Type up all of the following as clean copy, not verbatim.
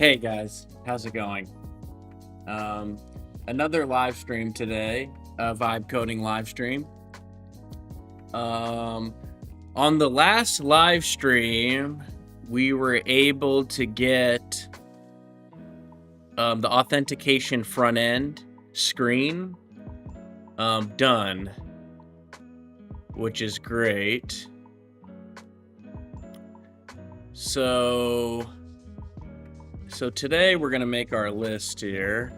Hey guys, how's it going? Another live stream today, a vibe coding live stream. On the last live stream, we were able to get the authentication front end screen done, which is great. So today we're going to make our list here.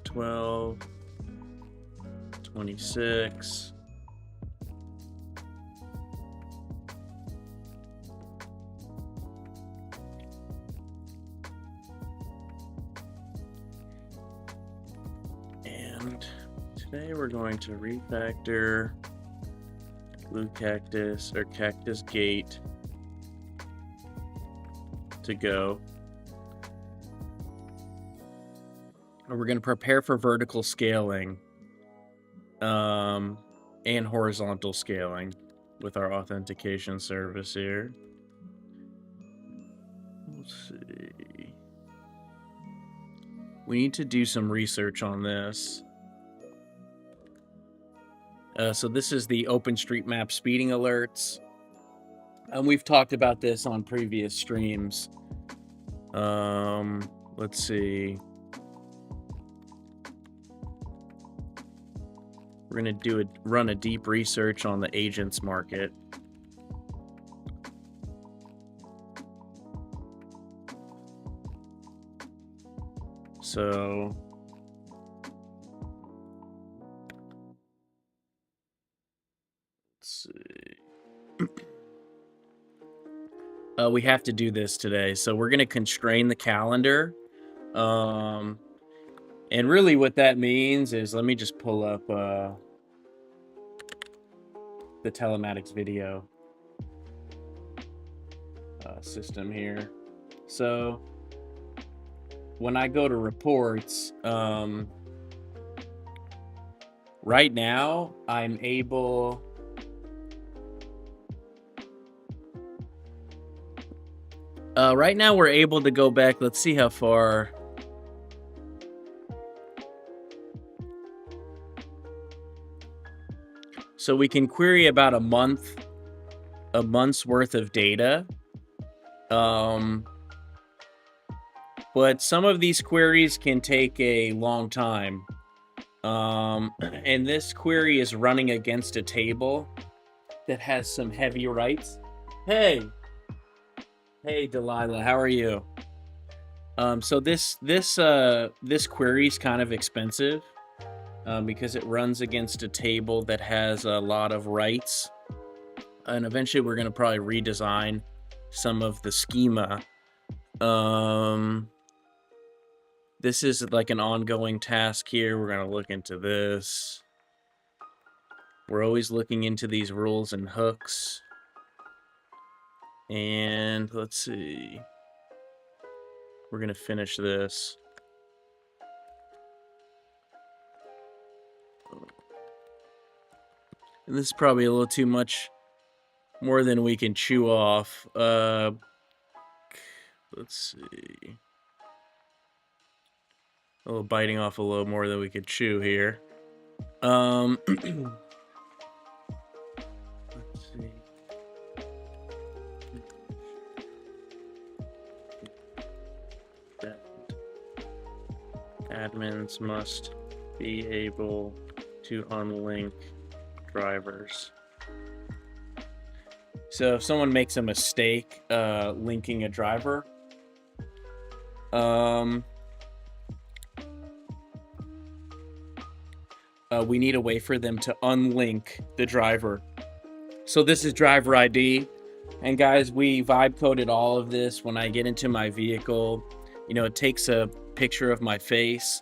12, 26. And today we're going to refactor BlueCactus or Cactus Gate to go. And we're going to prepare for vertical scaling and horizontal scaling with our authentication service here. Let's see. We need to do some research on this. So this is the OpenStreetMap speeding alerts. And we've talked about this on previous streams. Let's see. We're going to run a deep research on the agents market. So let's see. We have to do this today. So we're going to constrain the calendar. And really what that means is, let me just pull up the telematics video system here. So when I go to reports, right now I'm able right now we're able to go back. Let's see how far. So we can query about a month's worth of data. But some of these queries can take a long time. And this query is running against a table that has some heavy writes. Hey, Delilah, how are you? So this query is kind of expensive because it runs against a table that has a lot of writes. And eventually we're going to probably redesign some of the schema. This is like an ongoing task here. We're going to look into this. We're always looking into these rules and hooks. And let's see. We're going to finish this. And this is probably a little too much, more than we can chew off. Let's see. A little biting off a little more than we could chew here. Let's see. Admins must be able to unlink drivers. So if someone makes a mistake linking a driver, we need a way for them to unlink the driver. So this is driver ID. And guys, we vibe coded all of this. When I get into my vehicle, it takes a picture of my face,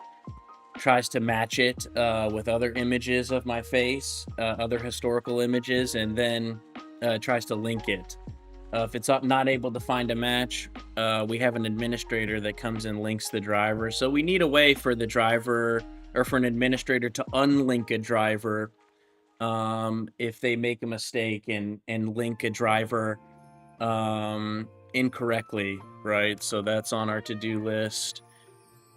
tries to match it with other images of my face, other historical images, and then tries to link it. If it's not able to find a match, we have an administrator that comes and links the driver. So we need a way for the driver, or for an administrator, to unlink a driver if they make a mistake and link a driver incorrectly, right? So that's on our to-do list.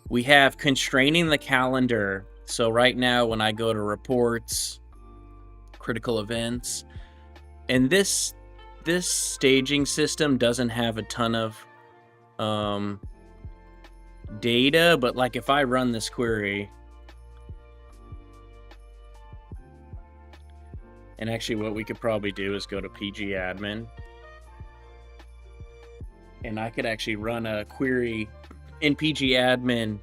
We have constraining the calendar. So right now when I go to reports, critical events, and this staging system doesn't have a ton of data, but like if I run this query, and actually what we could probably do is go to pgadmin, and I could actually run a query in pgadmin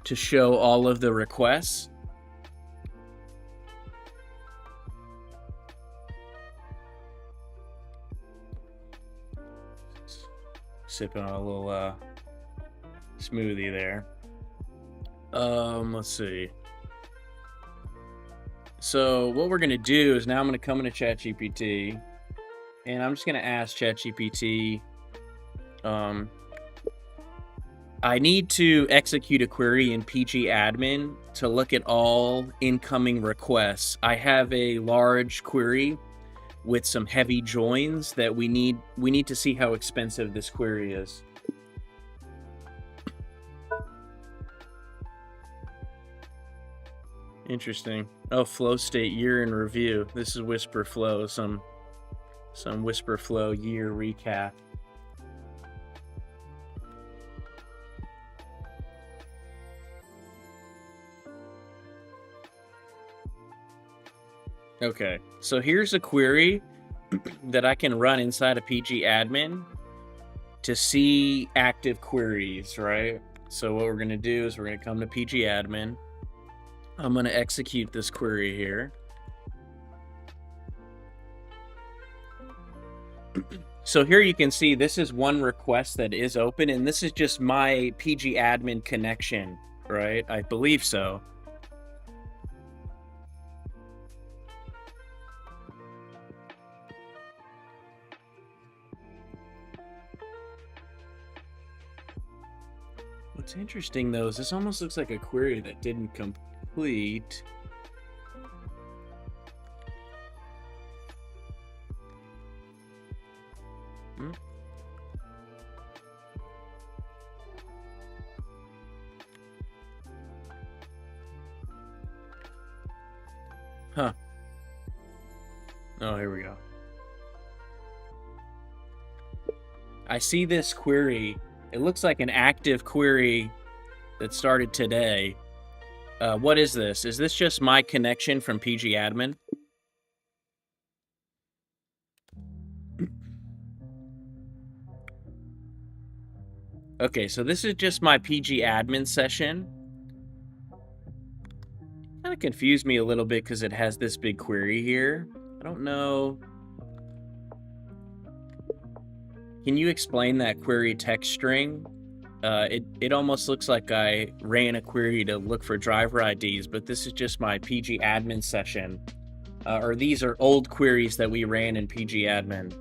to show all of the requests. Sipping on a little smoothie there. Let's see. So what we're gonna do is now I'm gonna come into ChatGPT, and I'm just gonna ask ChatGPT, I need to execute a query in pgadmin to look at all incoming requests. I have a large query with some heavy joins that we need to see how expensive this query is. Interesting. Oh, flow state year in review. This is Whisper Flow, some Whisper Flow year recap. Okay, so here's a query that I can run inside of pgadmin to see active queries, right? So what we're gonna do is we're gonna come to pgadmin. I'm gonna execute this query here. So here you can see this is one request that is open, and this is just my pgadmin connection, right? I believe so. What's interesting though is this almost looks like a query that didn't complete. Huh. Oh, here we go. I see this query. It looks like an active query that started today. What is this? Is this just my connection from pgadmin? Okay, so this is just my pgadmin session. Kind of confused me a little bit because it has this big query here. I don't know. Can you explain that query text string? It almost looks like I ran a query to look for driver IDs, but this is just my pgadmin session. Or these are old queries that we ran in pgadmin.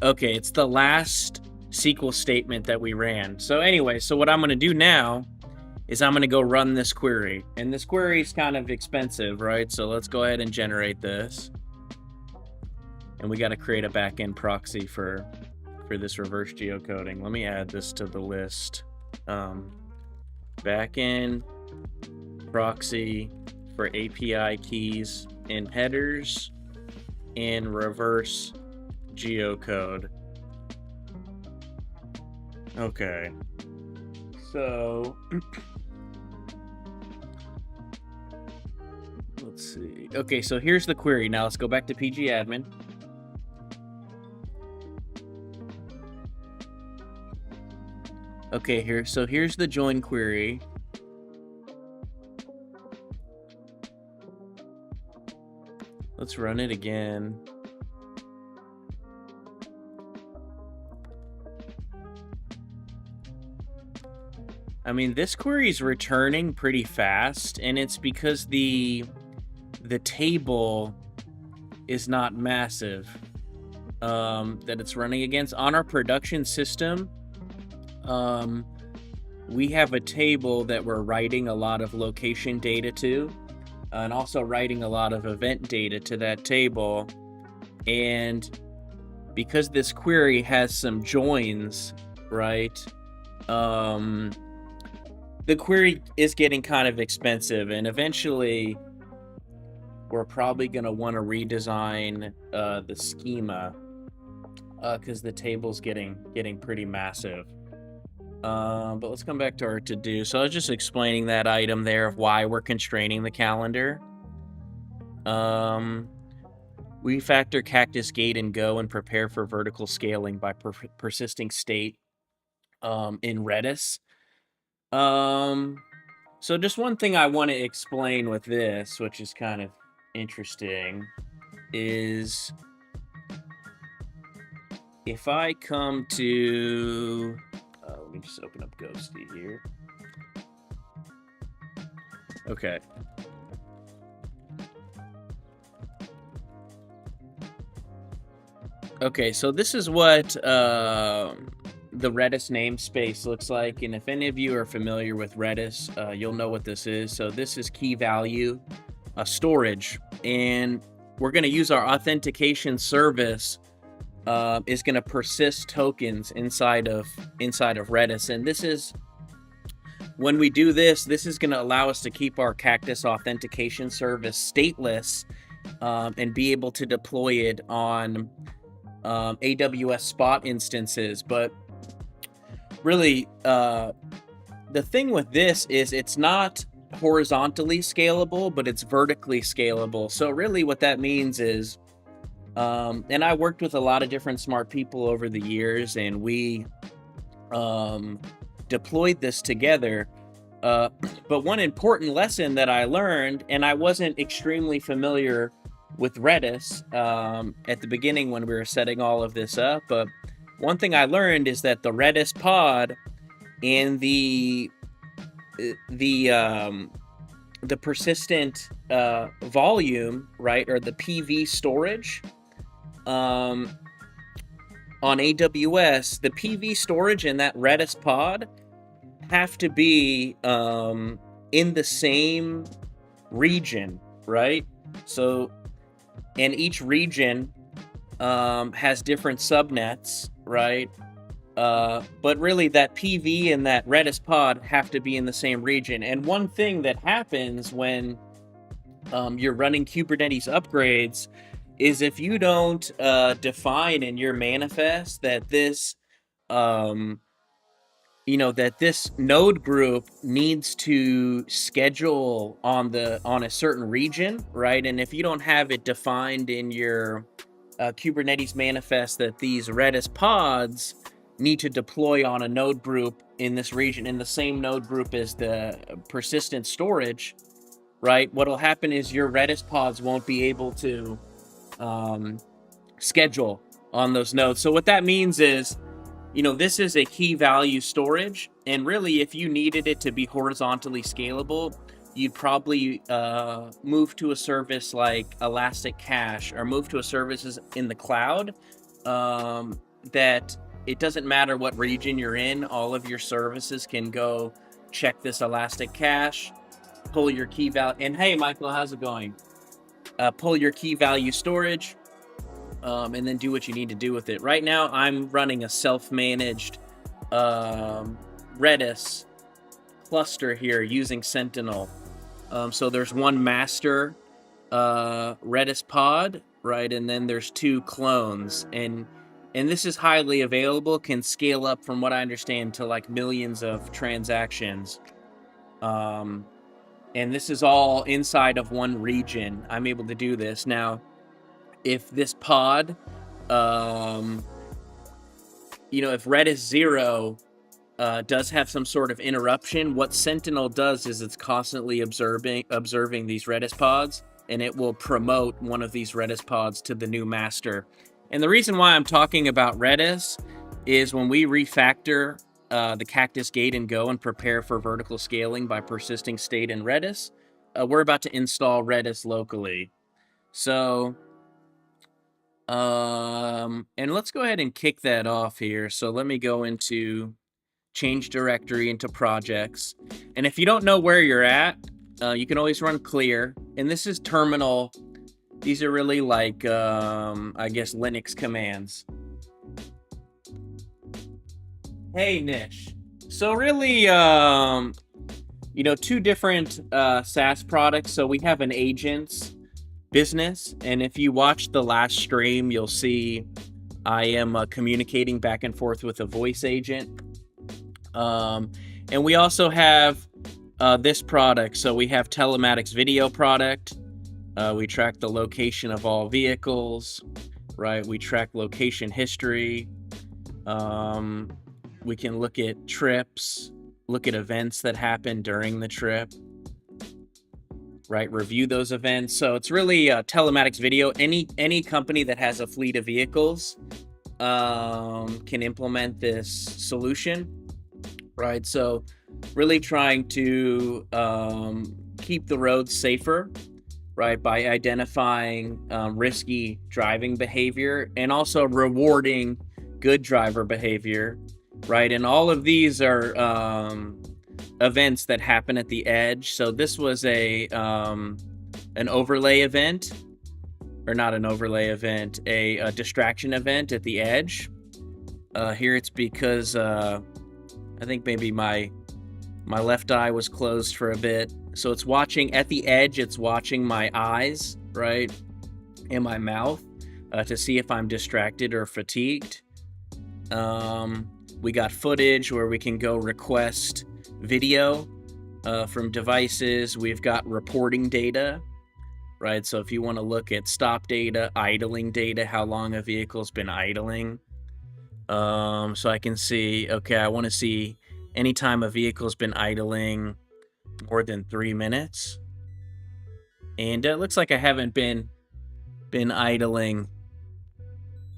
Okay, it's the last SQL statement that we ran. So anyway, so what I'm going to do now is I'm going to go run this query. And this query is kind of expensive, right? So let's go ahead and generate this. And we got to create a backend proxy for this reverse geocoding. Let me add this to the list. Backend proxy for API keys and headers in reverse geocode. Okay, so let's see. Okay, so here's the query. Now let's go back to pgadmin. Okay, here's the join query. Let's run it again. I mean, this query is returning pretty fast, and it's because the table is not massive that it's running against. On our production system, we have a table that we're writing a lot of location data to, and also writing a lot of event data to that table. And because this query has some joins, right? The query is getting kind of expensive, and eventually we're probably going to want to redesign the schema because the table's getting pretty massive. But let's come back to our to-do. So I was just explaining that item there of why we're constraining the calendar. Refactor Cactus Gate and Go and prepare for vertical scaling by persisting state in Redis. So just one thing I want to explain with this, which is kind of interesting, is if I come to, let me just open up Ghosty here. Okay. Okay, so this is what the Redis namespace looks like, and if any of you are familiar with Redis, you'll know what this is. So this is key value storage, and we're going to use our authentication service is going to persist tokens inside of Redis, and this is, when we do this, this is going to allow us to keep our Cactus authentication service stateless and be able to deploy it on AWS Spot instances. But really, the thing with this is it's not horizontally scalable, but it's vertically scalable. So really what that means is, and I worked with a lot of different smart people over the years, and we deployed this together. But one important lesson that I learned, and I wasn't extremely familiar with Redis at the beginning when we were setting all of this up, but one thing I learned is that the Redis pod and the persistent volume, right, or the PV storage on AWS, the PV storage in that Redis pod have to be in the same region, right? So, and each region has different subnets, right? But really that PV and that Redis pod have to be in the same region. And one thing that happens when you're running Kubernetes upgrades is if you don't define in your manifest that this that this node group needs to schedule on a certain region, right? And if you don't have it defined in your Kubernetes manifest that these Redis pods need to deploy on a node group in this region, in the same node group as the persistent storage, right? What'll happen is your Redis pods won't be able to schedule on those nodes. So what that means is, this is a key value storage, and really if you needed it to be horizontally scalable, you'd probably move to a service like Elastic Cache, or move to a service in the cloud that it doesn't matter what region you're in, all of your services can go check this Elastic Cache, pull your key value, and hey Michael, how's it going? Pull your key value storage, and then do what you need to do with it. Right now, I'm running a self-managed Redis cluster here using Sentinel. So there's one master Redis pod, right? And then there's two clones. And this is highly available, can scale up, from what I understand, to like millions of transactions. And this is all inside of one region. I'm able to do this. Now, if this pod, if Redis 0 does have some sort of interruption, what Sentinel does is it's constantly observing these Redis pods, and it will promote one of these Redis pods to the new master. And the reason why I'm talking about Redis is when we refactor the Cactus Gate and Go and prepare for vertical scaling by persisting state in Redis, we're about to install Redis locally. So, and let's go ahead and kick that off here. So let me go into change directory into projects. And if you don't know where you're at, you can always run clear. And this is terminal. These are really like, I guess, Linux commands. Hey, Nish. So really, two different SaaS products. So we have an agents business. And if you watch the last stream, you'll see I am communicating back and forth with a voice agent. And we also have this product. So we have telematics video product. We track the location of all vehicles, right? We track location history. We can look at trips, look at events that happen during the trip, right? Review those events. So it's really telematics video. Any company that has a fleet of vehicles can implement this solution, right? So really trying to keep the roads safer, right? By identifying risky driving behavior and also rewarding good driver behavior, right? And all of these are events that happen at the edge. So this was an overlay event, or not an overlay event, a distraction event at the edge. Here it's because I think maybe my left eye was closed for a bit. So it's watching at the edge, it's watching my eyes, right? And my mouth to see if I'm distracted or fatigued. We got footage where we can go request video from devices. We've got reporting data, right? So if you want to look at stop data, idling data, how long a vehicle's been idling. So I can see, okay, I want to see anytime a vehicle's been idling more than 3 minutes. And it looks like I haven't been idling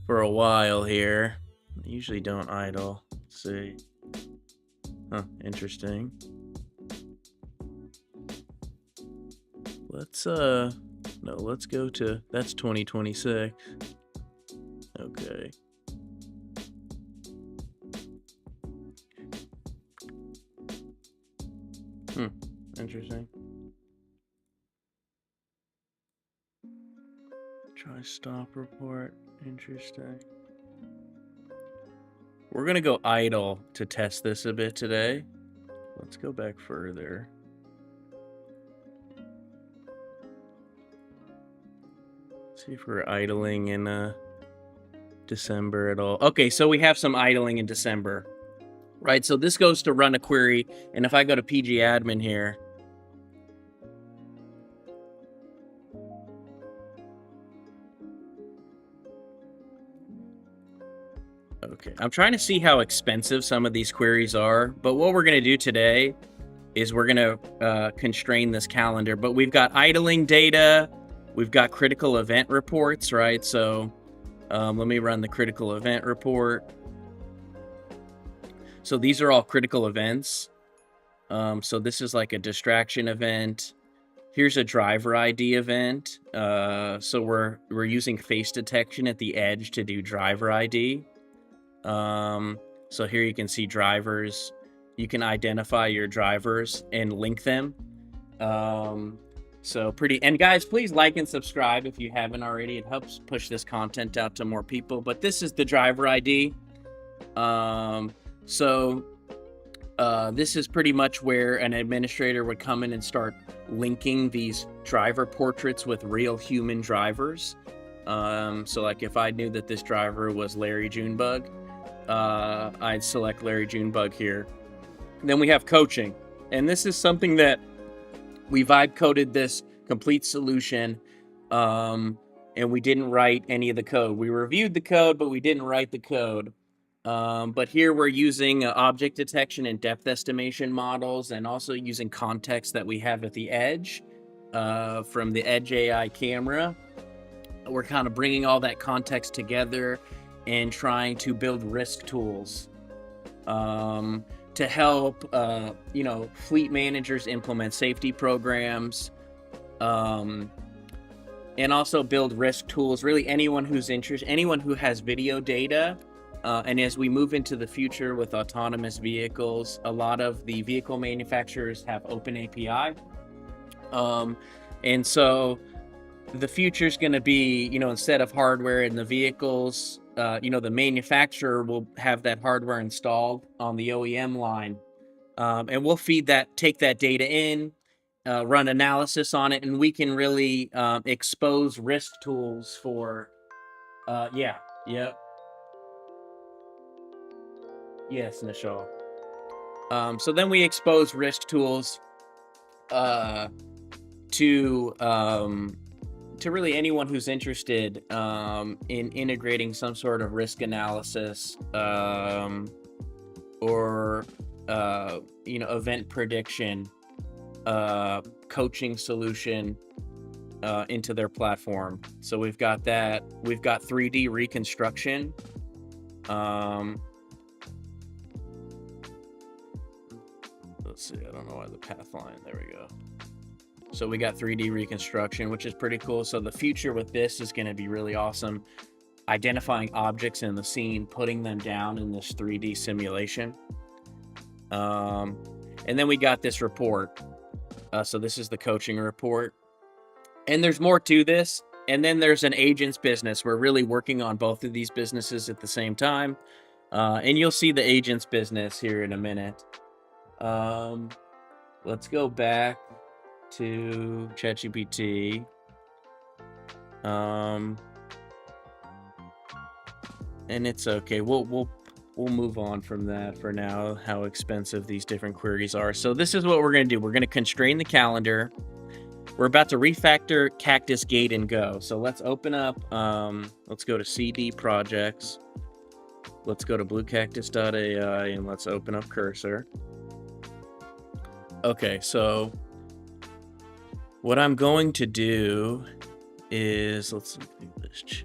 for a while here. I usually don't idle. Let's see. Huh, interesting. Let's go to, that's 2026. Okay. Interesting. Try stop report. Interesting. We're going to go idle to test this a bit today. Let's go back further. See if we're idling in December at all. Okay, so we have some idling in December. Right, so this goes to run a query, and if I go to pgadmin here, okay, I'm trying to see how expensive some of these queries are, but what we're going to do today is we're going to constrain this calendar, but we've got idling data, we've got critical event reports, right? So let me run the critical event report. So these are all critical events. So this is like a distraction event. Here's a driver ID event. So we're using face detection at the edge to do driver ID. So here you can see drivers. You can identify your drivers and link them. So pretty, and guys, please like and subscribe if you haven't already. It helps push this content out to more people. But this is the driver ID. So this is pretty much where an administrator would come in and start linking these driver portraits with real human drivers. So like if I knew that this driver was Larry Junebug, I'd select Larry Junebug here. Then we have coaching. And this is something that we vibe coded this complete solution. And we didn't write any of the code. We reviewed the code, but we didn't write the code. But here we're using object detection and depth estimation models, and also using context that we have at the edge from the Edge AI camera. We're kind of bringing all that context together and trying to build risk tools to help fleet managers implement safety programs, and also build risk tools. Really, anyone who's interested, anyone who has video data And as we move into the future with autonomous vehicles, a lot of the vehicle manufacturers have open API. And so the future is going to be, instead of hardware in the vehicles, the manufacturer will have that hardware installed on the OEM line. And we'll take that data in, run analysis on it, and we can really expose risk tools for, yes, Nishal. So then we expose risk tools to really anyone who's interested in integrating some sort of risk analysis or event prediction coaching solution into their platform. So we've got that. We've got 3D reconstruction. Let's see, I don't know why the path line, there we go. So we got 3D reconstruction, which is pretty cool. So the future with this is going to be really awesome. Identifying objects in the scene, putting them down in this 3D simulation. And then we got this report. So this is the coaching report. And there's more to this. And then there's an agents business. We're really working on both of these businesses at the same time. And you'll see the agents business here in a minute. Let's go back to ChatGPT. And it's okay. We'll move on from that for now, how expensive these different queries are. So this is what we're going to do. We're going to constrain the calendar. We're about to refactor Cactus Gate and Go. So let's open up, let's go to CD projects. Let's go to BlueCactus.ai and let's open up Cursor. Okay, so what I'm going to do is, let's do this.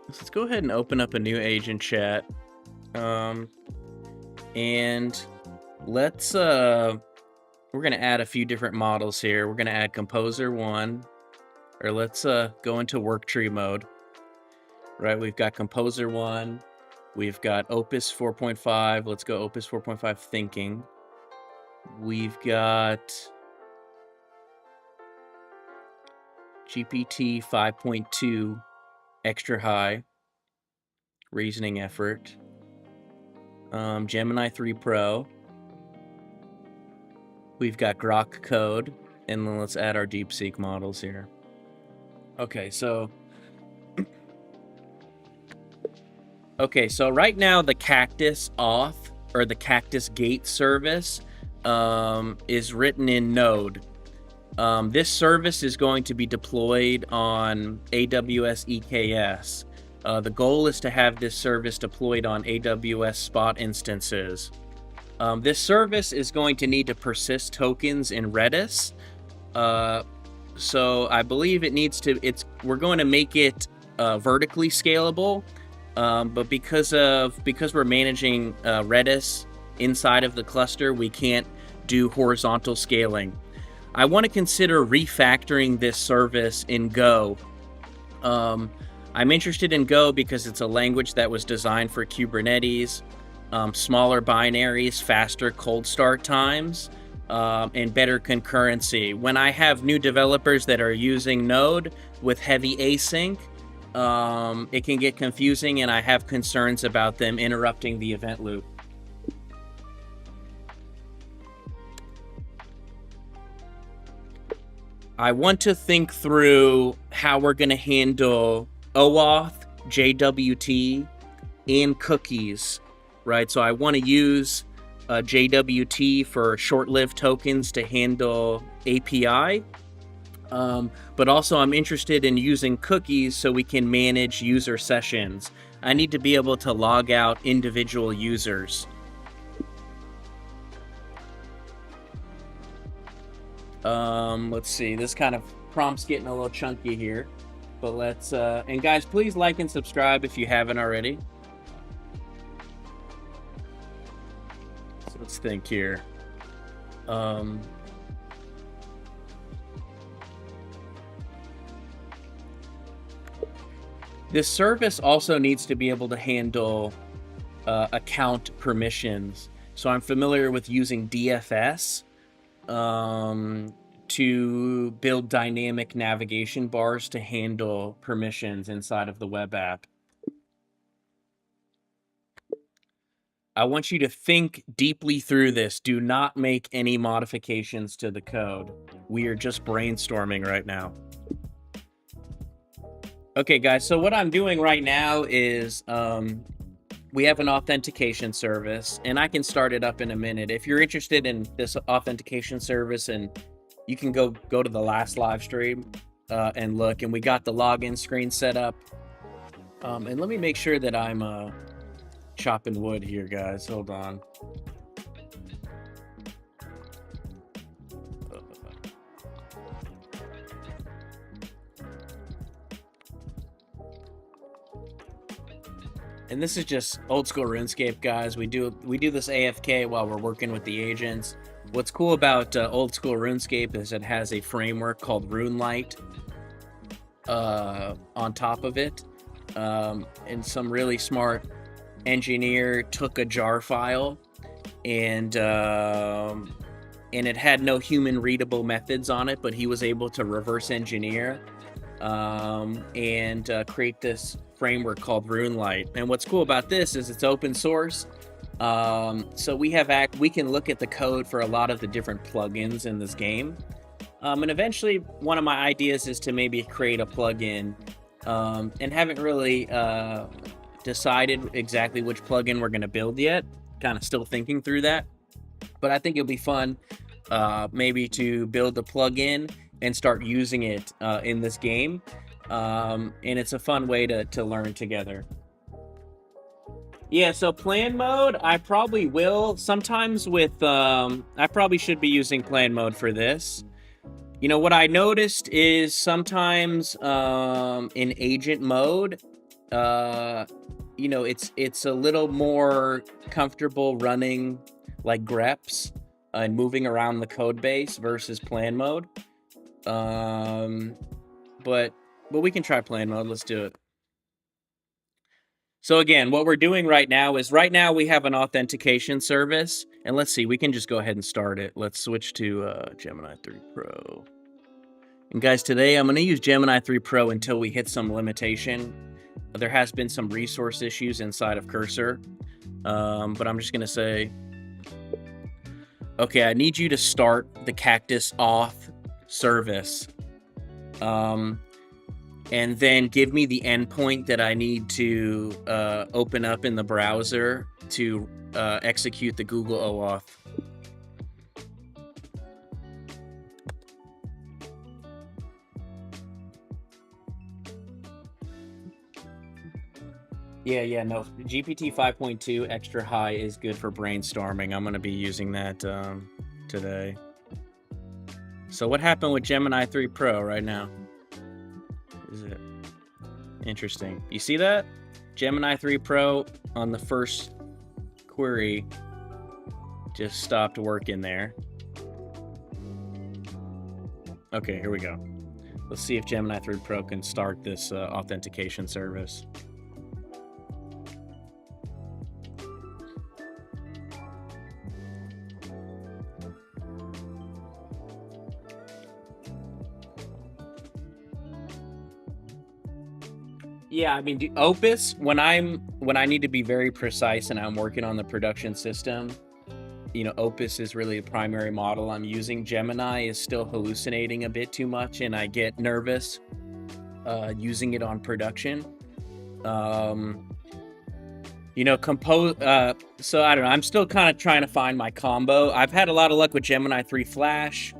Let's go ahead and open up a new agent chat. And let's, we're going to add a few different models here. We're going to add Composer 1, or let's go into work tree mode. Right, we've got Composer 1, we've got Opus 4.5. Let's go Opus 4.5 thinking. We've got GPT 5.2 extra high reasoning effort. Gemini 3 Pro. We've got Grok code, and then let's add our DeepSeek models here. Okay, so right now the cactus-auth or the Cactus Gate service is written in Node. This service is going to be deployed on AWS EKS. The goal is to have this service deployed on AWS Spot instances. This service is going to need to persist tokens in Redis. So I believe it needs to, we're going to make it vertically scalable. But because we're managing Redis inside of the cluster, we can't do horizontal scaling. I want to consider refactoring this service in Go. I'm interested in Go because it's a language that was designed for Kubernetes, smaller binaries, faster cold start times, and better concurrency. When I have new developers that are using Node with heavy async, it can get confusing, and I have concerns about them interrupting the event loop. I want to think through how we're going to handle OAuth, JWT, and cookies, right? So I want to use JWT for short-lived tokens to handle API. But also I'm interested in using cookies so we can manage user sessions. I need to be able to log out individual users. Let's see, this kind of prompt's getting a little chunky here, but let's, and guys, please like and subscribe if you haven't already. So let's think here. This service also needs to be able to handle account permissions. So I'm familiar with using DFS to build dynamic navigation bars to handle permissions inside of the web app. I want you to think deeply through this. Do not make any modifications to the code. We are just brainstorming right now. Okay, guys, so what I'm doing right now is we have an authentication service, and I can start it up in a minute. If you're interested in this authentication service, and you can go to the last live stream and look, and we got the login screen set up. And let me make sure that I'm chopping wood here, guys. Hold on. And this is just old school RuneScape, guys. We do this AFK while we're working with the agents. What's cool about old school RuneScape is it has a framework called RuneLite on top of it. And some really smart engineer took a jar file and it had no human readable methods on it, but he was able to reverse engineer and create this framework called RuneLite. And what's cool about this is it's open source. So we can look at the code for a lot of the different plugins in this game. And eventually one of my ideas is to maybe create a plugin, and haven't really decided exactly which plugin we're going to build yet. Kind of still thinking through that, but I think it'll be fun maybe to build a plugin and start using it in this game. And it's a fun way to learn together. Yeah, so plan mode, I probably will. Sometimes with, I probably should be using plan mode for this. You know, what I noticed is sometimes in agent mode, you know, it's a little more comfortable running like greps and moving around the code base versus plan mode. But we can try plan mode. Let's do it. So again, what we're doing right now is we have an authentication service, and let's see, we can just go ahead and start it. Let's switch to Gemini 3 Pro. And guys, today I'm going to use Gemini 3 Pro until we hit some limitation. There has been some resource issues inside of Cursor, but I'm just going to say, okay, I need you to start the cactus-auth service. And then give me the endpoint that I need to open up in the browser to execute the Google OAuth. Yeah, no. GPT 5.2 extra high is good for brainstorming. I'm going to be using that today. So what happened with Gemini 3 Pro right now? Is it interesting? You see that? Gemini 3 Pro on the first query just stopped working there. Okay, here we go. Let's see if Gemini 3 Pro can start this authentication service. Yeah, I mean, Opus, when I need to be very precise and I'm working on the production system, you know, Opus is really the primary model I'm using. Gemini is still hallucinating a bit too much, and I get nervous using it on production. You know, so I don't know, I'm still kind of trying to find my combo. I've had a lot of luck with Gemini 3 Flash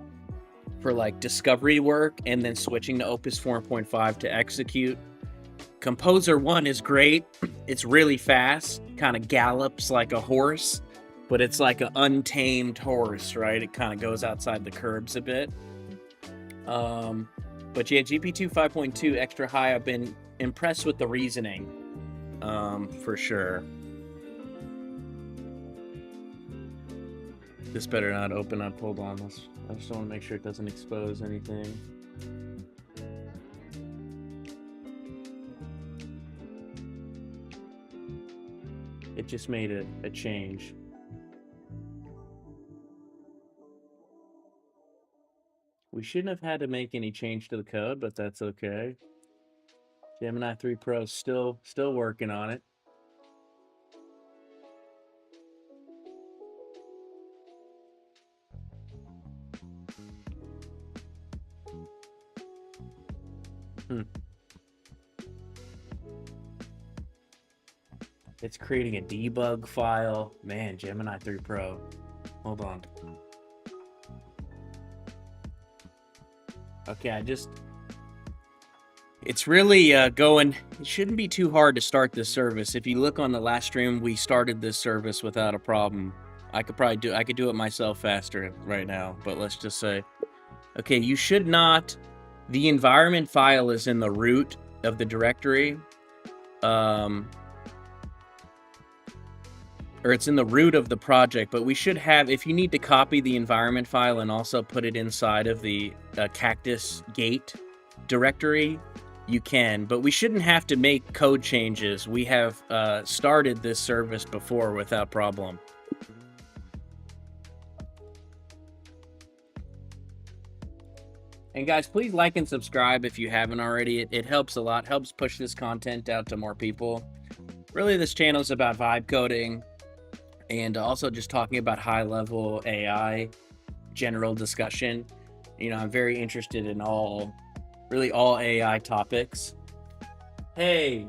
for like discovery work, and then switching to Opus 4.5 to execute. Composer 1 is great. It's really fast, kind of gallops like a horse, but it's like an untamed horse, right? It kind of goes outside the curbs a bit. But yeah, GPT 5.2 extra high, I've been impressed with the reasoning, for sure. This better not open up. Hold on. I just want to make sure it doesn't expose anything. It just made a change. We shouldn't have had to make any change to the code, but that's okay. Gemini 3 Pro is still working on it. It's creating a debug file. Man, Gemini 3 Pro. Hold on. Okay, it's really going. It shouldn't be too hard to start this service. If you look on the last stream, we started this service without a problem. I could do it myself faster right now, but let's just say, okay, you should not, the environment file is in the root of the directory, or it's in the root of the project, but we should have, if you need to copy the environment file and also put it inside of the cactus gate directory, you can, but we shouldn't have to make code changes. We have started this service before without problem. And guys, please like and subscribe if you haven't already. It helps a lot, helps push this content out to more people. Really, this channel is about vibe coding and also just talking about high-level AI, general discussion. You know, I'm very interested in really all AI topics. Hey,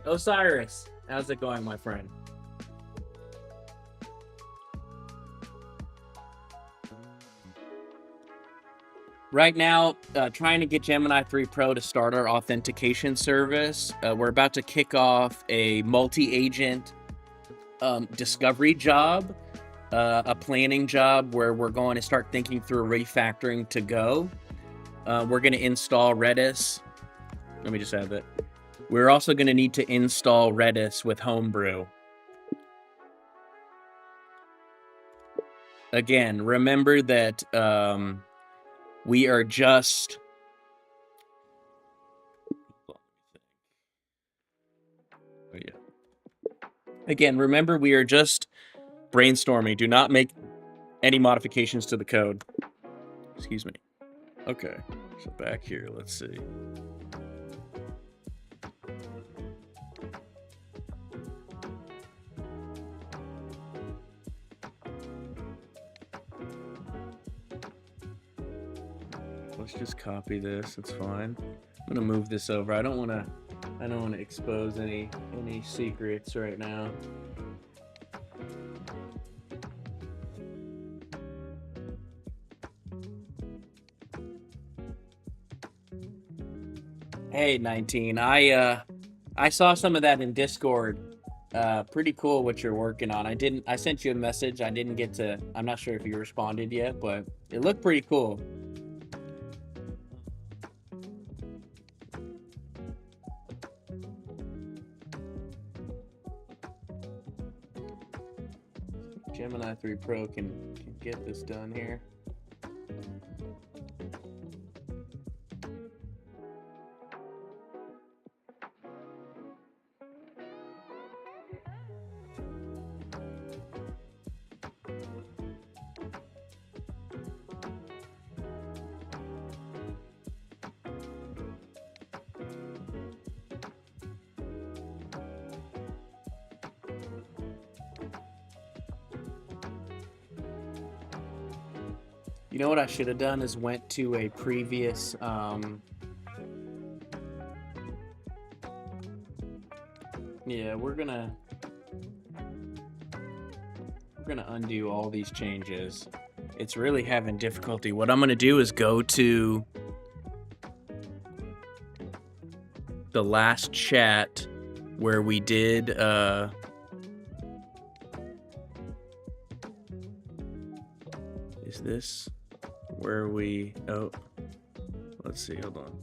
Osiris, how's it going, my friend? Right now, trying to get Gemini 3 Pro to start our authentication service. We're about to kick off a multi-agent discovery job, a planning job where we're going to start thinking through refactoring to go. We're going to install Redis. Let me just add that. We're also going to need to install Redis with Homebrew. Again, remember that we are just... Oh, yeah. Again, remember we are just brainstorming. Do not make any modifications to the code. Excuse me. Okay, so back here, let's see. Let's just copy this. It's fine. I'm gonna move this over. I don't want to expose any secrets right now. Hey, 19. I saw some of that in Discord. Pretty cool what you're working on. I sent you a message. I didn't get to, I'm not sure if you responded yet, but it looked pretty cool. Gemini 3 Pro can get this done here. You know what I should have done is went to a previous yeah, we're gonna undo all these changes. It's really having difficulty. What I'm gonna do is go to the last chat where we did is this where we, oh, let's see, hold on.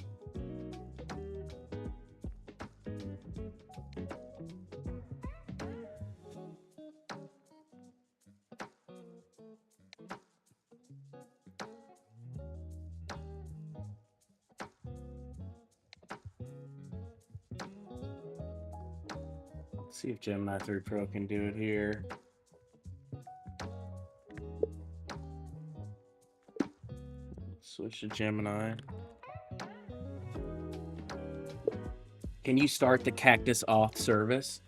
Let's Let's see if Gemini 3 Pro can do it here. Switch to Gemini. Can you start the cactus-auth service?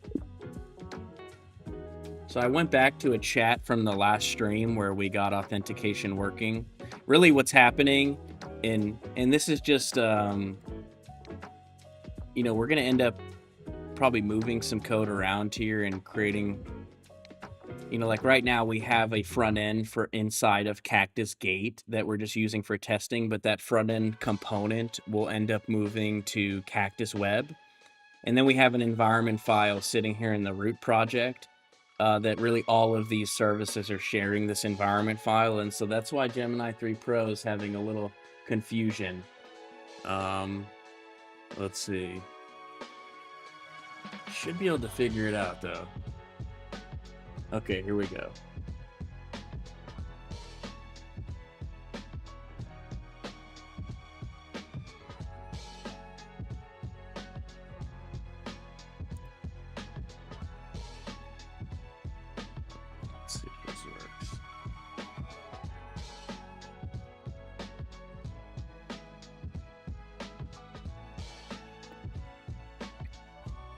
So I went back to a chat from the last stream where we got authentication working. Really what's happening, and this is just, you know, we're gonna end up probably moving some code around here and creating, you know, like right now we have a front end for inside of Cactus Gate that we're just using for testing, but that front end component will end up moving to Cactus Web. And then we have an environment file sitting here in the root project that really all of these services are sharing this environment file. And so that's why Gemini 3 Pro is having a little confusion. Let's see. Should be able to figure it out though. Okay, here we go. Let's see if this works.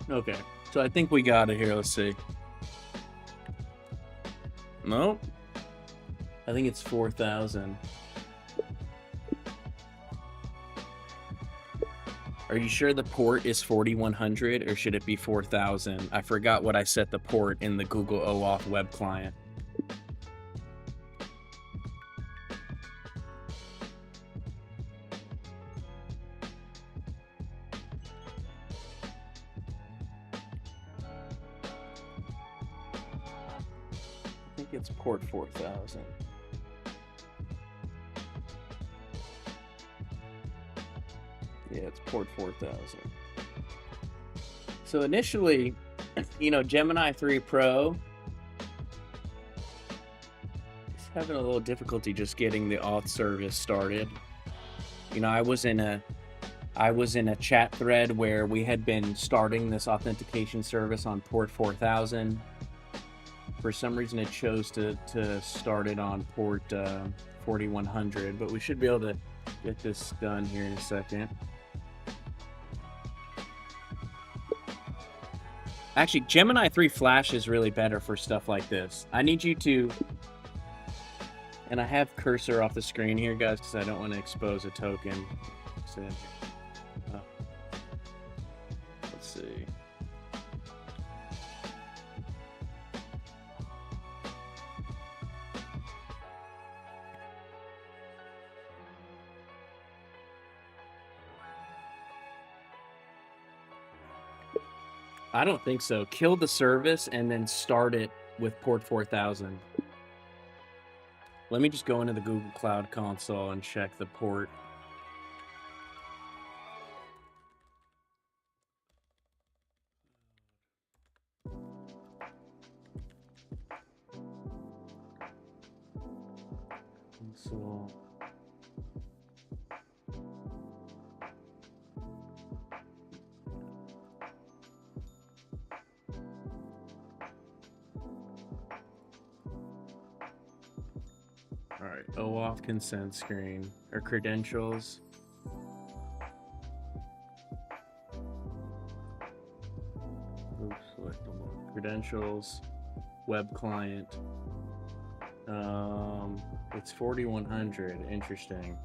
Okay, so I think we got it here. Let's see. Nope. I think it's 4,000. Are you sure the port is 4100 or should it be 4000? I forgot what I set the port in the Google OAuth web client. I think it's port 4000. Yeah, it's port 4000. So initially, you know, Gemini 3 Pro is having a little difficulty just getting the auth service started. You know, I was in a chat thread where we had been starting this authentication service on port 4000. For some reason, it chose to start it on port 4100, but we should be able to get this done here in a second. Actually, Gemini 3 Flash is really better for stuff like this. I need you to, and I have cursor off the screen here, guys, because I don't want to expose a token. So, let's see. I don't think so. Kill the service and then start it with port 4000. Let me just go into the Google Cloud Console and check the port. Console. All right, OAuth consent screen or credentials. Oops, select them all. Credentials, web client. It's 4100. Interesting.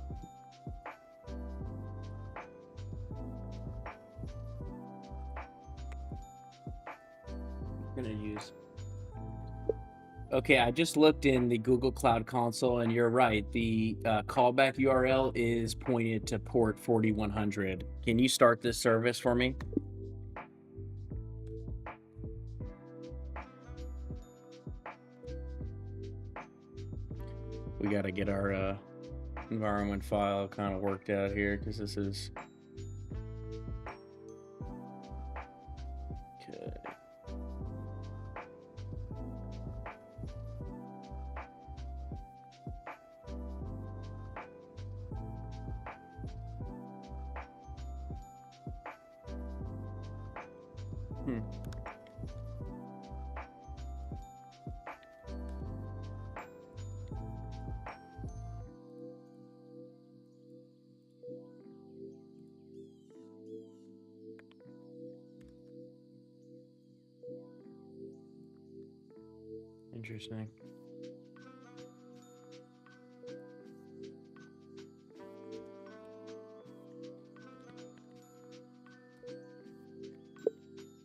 I'm gonna use. Okay, I just looked in the Google Cloud Console, and you're right. The callback URL is pointed to port 4100. Can you start this service for me? We got to get our environment file kind of worked out here because this is... Okay. Interesting.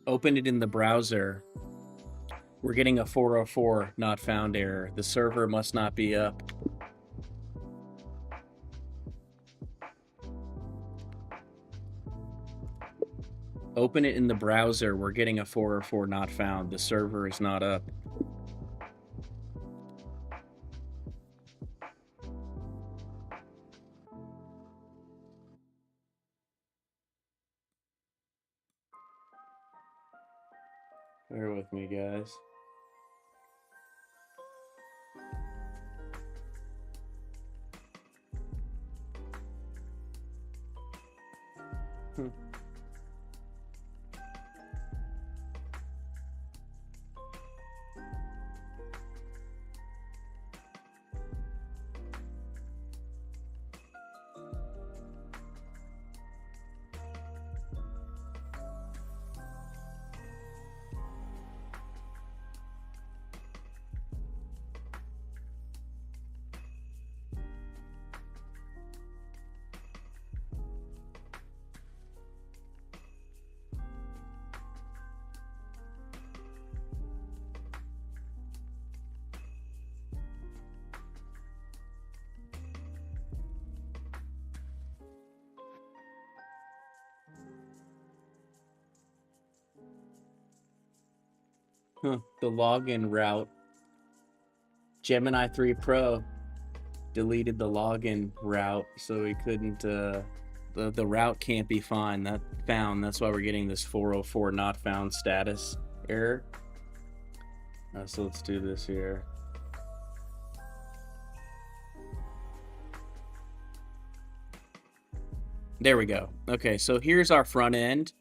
Open it in the browser. We're getting a 404 not found error. The server must not be up. Open it in the browser. We're getting a 404 not found. The server is not up. Bear with me, guys. The login route. Gemini 3 Pro deleted the login route, so we couldn't, the route can't be found. That's why we're getting this 404 not found status error. So let's do this here. There we go. Okay, so here's our front end.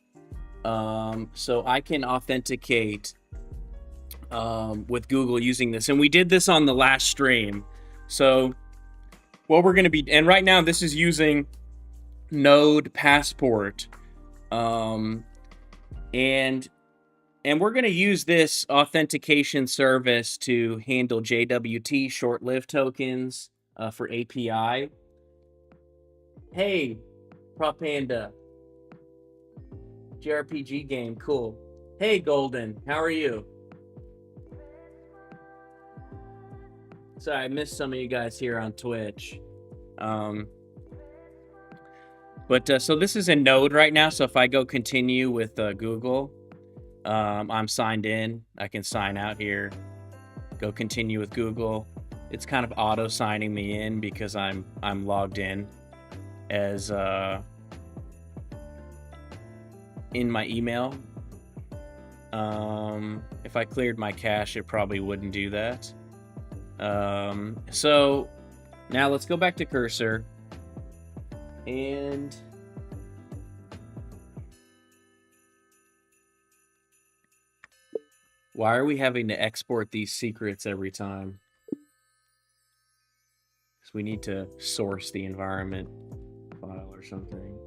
So I can authenticate with Google using this, and we did this on the last stream. So what we're going to be, and right now this is using Node Passport, and we're going to use this authentication service to handle JWT, short-lived tokens, for API. Hey, Propanda, JRPG game, cool. Hey, Golden, how are you? Sorry, I missed some of you guys here on Twitch. So this is in Node right now. So if I go continue with Google, I'm signed in. I can sign out here. Go continue with Google. It's kind of auto signing me in because I'm logged in as in my email. If I cleared my cache, it probably wouldn't do that. So now let's go back to cursor, and why are we having to export these secrets every time? Because we need to source the environment file or something.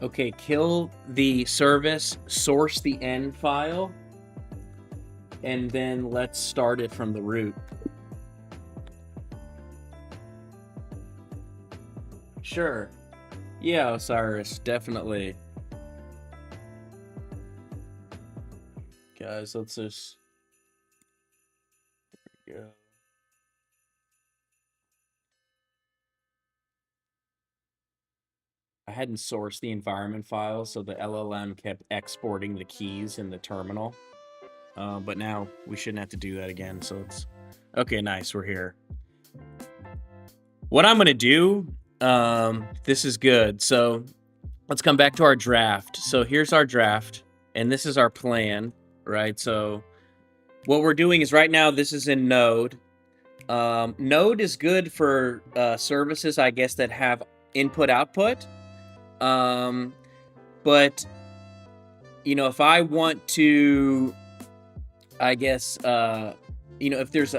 Okay, kill the service, source the end file, and then let's start it from the root. Sure. Yeah, Osiris, definitely. Guys, let's just... There we go. I hadn't sourced the environment file, so the LLM kept exporting the keys in the terminal. But now we shouldn't have to do that again, so it's... Okay, nice, we're here. What I'm going to do, this is good. So let's come back to our draft. So here's our draft, and this is our plan, right? So what we're doing is right now, this is in Node. Node is good for services, I guess, that have input-output. But, you know, if I want to, I guess, you know, if there's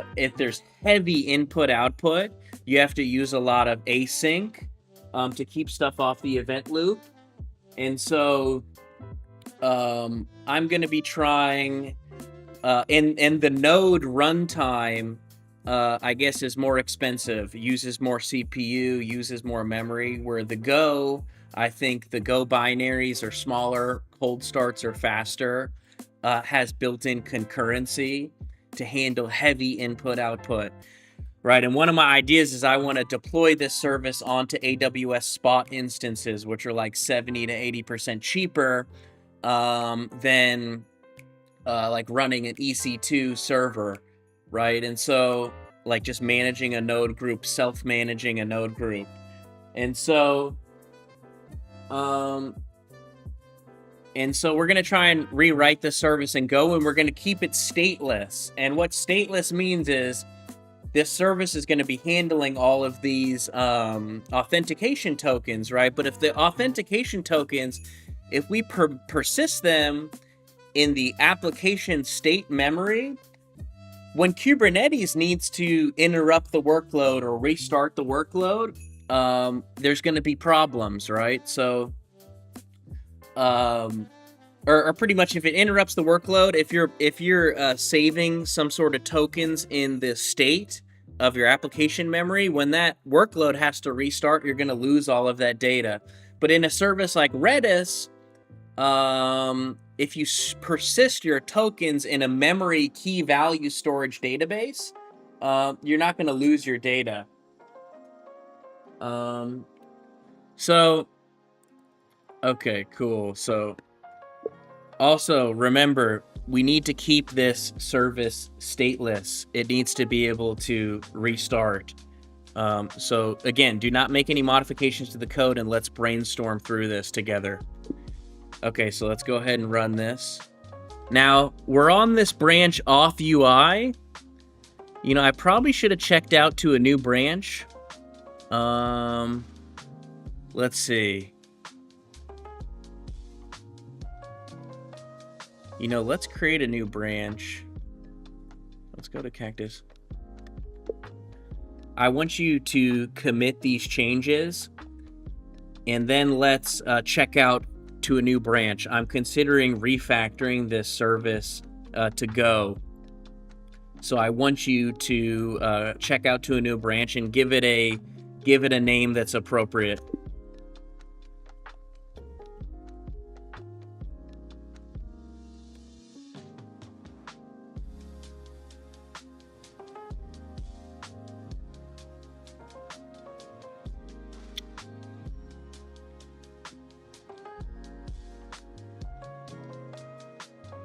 heavy input-output, you have to use a lot of async to keep stuff off the event loop. And so I'm going to be trying, and the Node runtime, I guess, is more expensive, uses more CPU, uses more memory, where the Go, I think the Go binaries are smaller, cold starts are faster, has built-in concurrency to handle heavy input-output. Right, and one of my ideas is I want to deploy this service onto AWS Spot instances, which are like 70 to 80% cheaper than like running an EC2 server, right? And so, like, just managing a node group, self-managing a node group. And so we're going to try and rewrite the service in Go, and we're going to keep it stateless. And what stateless means is this service is going to be handling all of these authentication tokens, right? But if the authentication tokens, if we persist them in the application state memory, when Kubernetes needs to interrupt the workload or restart the workload, there's going to be problems, right? So, or pretty much if it interrupts the workload, if you're saving some sort of tokens in the state of your application memory, when that workload has to restart, you're going to lose all of that data. But in a service like Redis, if you persist your tokens in a memory key value storage database, you're not going to lose your data. So, okay, cool. So, also, remember, we need to keep this service stateless. It needs to be able to restart. So, again, do not make any modifications to the code, and let's brainstorm through this together. Okay, so let's go ahead and run this. Now, we're on this branch auth UI. You know, I probably should have checked out to a new branch. Let's see. You know, let's create a new branch. Let's go to Cactus. I want you to commit these changes, and then let's check out to a new branch. I'm considering refactoring this service to Go. So I want you to check out to a new branch and give it a name that's appropriate.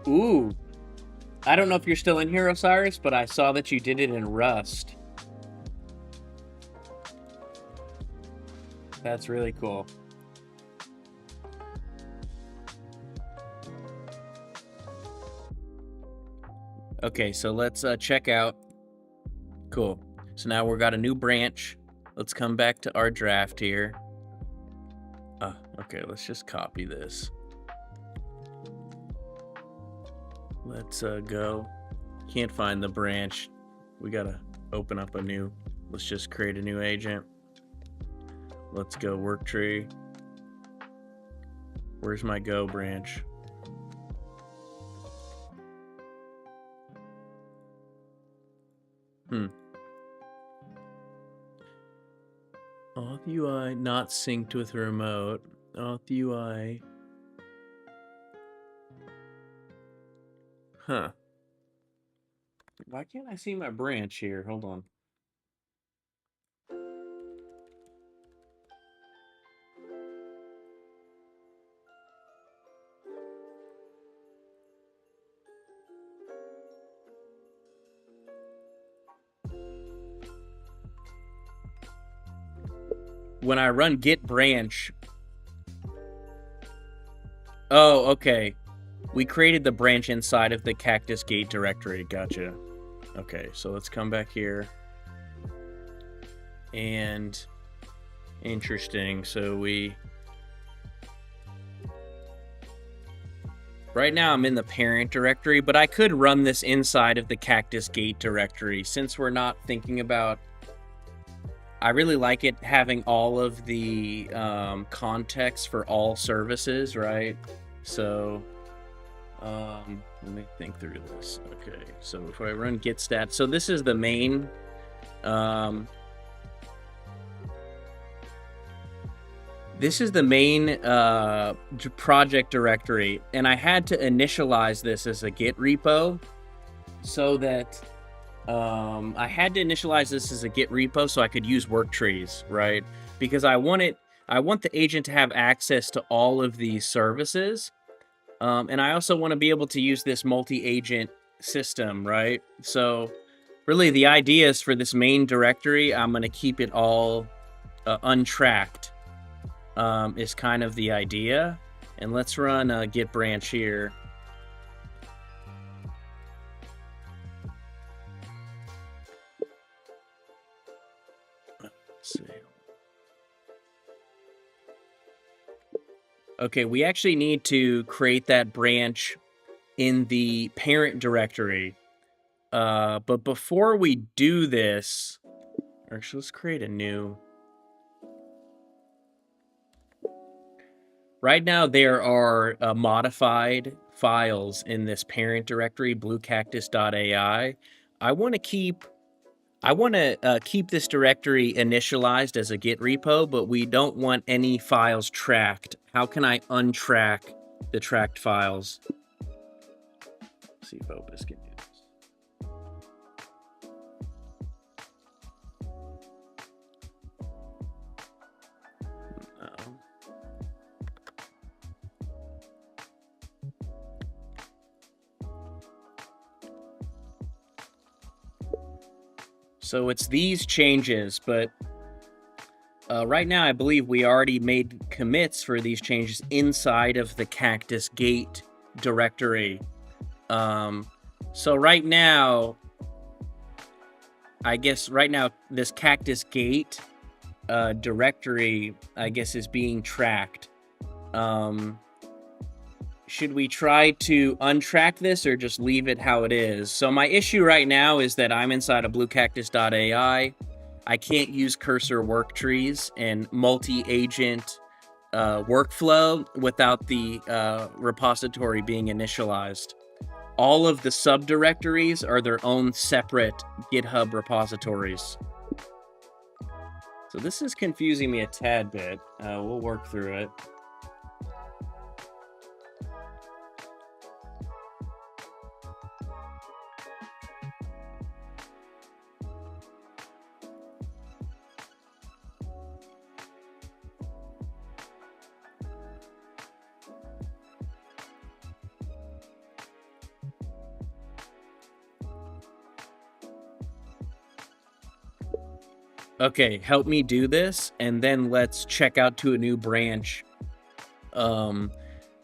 Ooh, I don't know if you're still in here, Osiris, but I saw that you did it in Rust. That's really cool. Okay, so let's check out. Cool. So now we've got a new branch. Let's come back to our draft here. Okay, let's just copy this. Let's go. Can't find the branch. We gotta open up a new. Let's just create a new agent. Let's go work tree. Where's my Go branch? Auth UI not synced with remote. Auth UI. Huh. Why can't I see my branch here? Hold on. When I run git branch. Oh, okay. We created the branch inside of the cactus gate directory. Gotcha. Okay, so let's come back here. And interesting. So right now I'm in the parent directory, but I could run this inside of the cactus gate directory since we're not thinking about. I really like it having all of the context for all services, right? So let me think through this. Okay, so if I run git stat, so this is the main project directory, and I had to initialize this as a Git repo so that I had to initialize this as a Git repo so I could use work trees, right? Because I want the agent to have access to all of these services, and I also want to be able to use this multi-agent system, right? So really the idea is for this main directory, I'm going to keep it all untracked. Is kind of the idea. And let's run a git branch here. Let's see. Okay, we actually need to create that branch in the parent directory. But before we do this, actually, let's create a new. Right now, there are modified files in this parent directory, BlueCactus.ai. I want to keep this directory initialized as a Git repo, but we don't want any files tracked. How can I untrack the tracked files? Let's see if Opus can do this. So it's these changes, but right now I believe we already made commits for these changes inside of the cactus gate directory. So right now, I guess this cactus gate directory, I guess, is being tracked. Should we try to untrack this or just leave it how it is? So my issue right now is that I'm inside of BlueCactus.ai. I can't use cursor work trees and multi-agent workflow without the repository being initialized. All of the subdirectories are their own separate GitHub repositories. So this is confusing me a tad bit. We'll work through it. Okay, help me do this, and then let's check out to a new branch. We're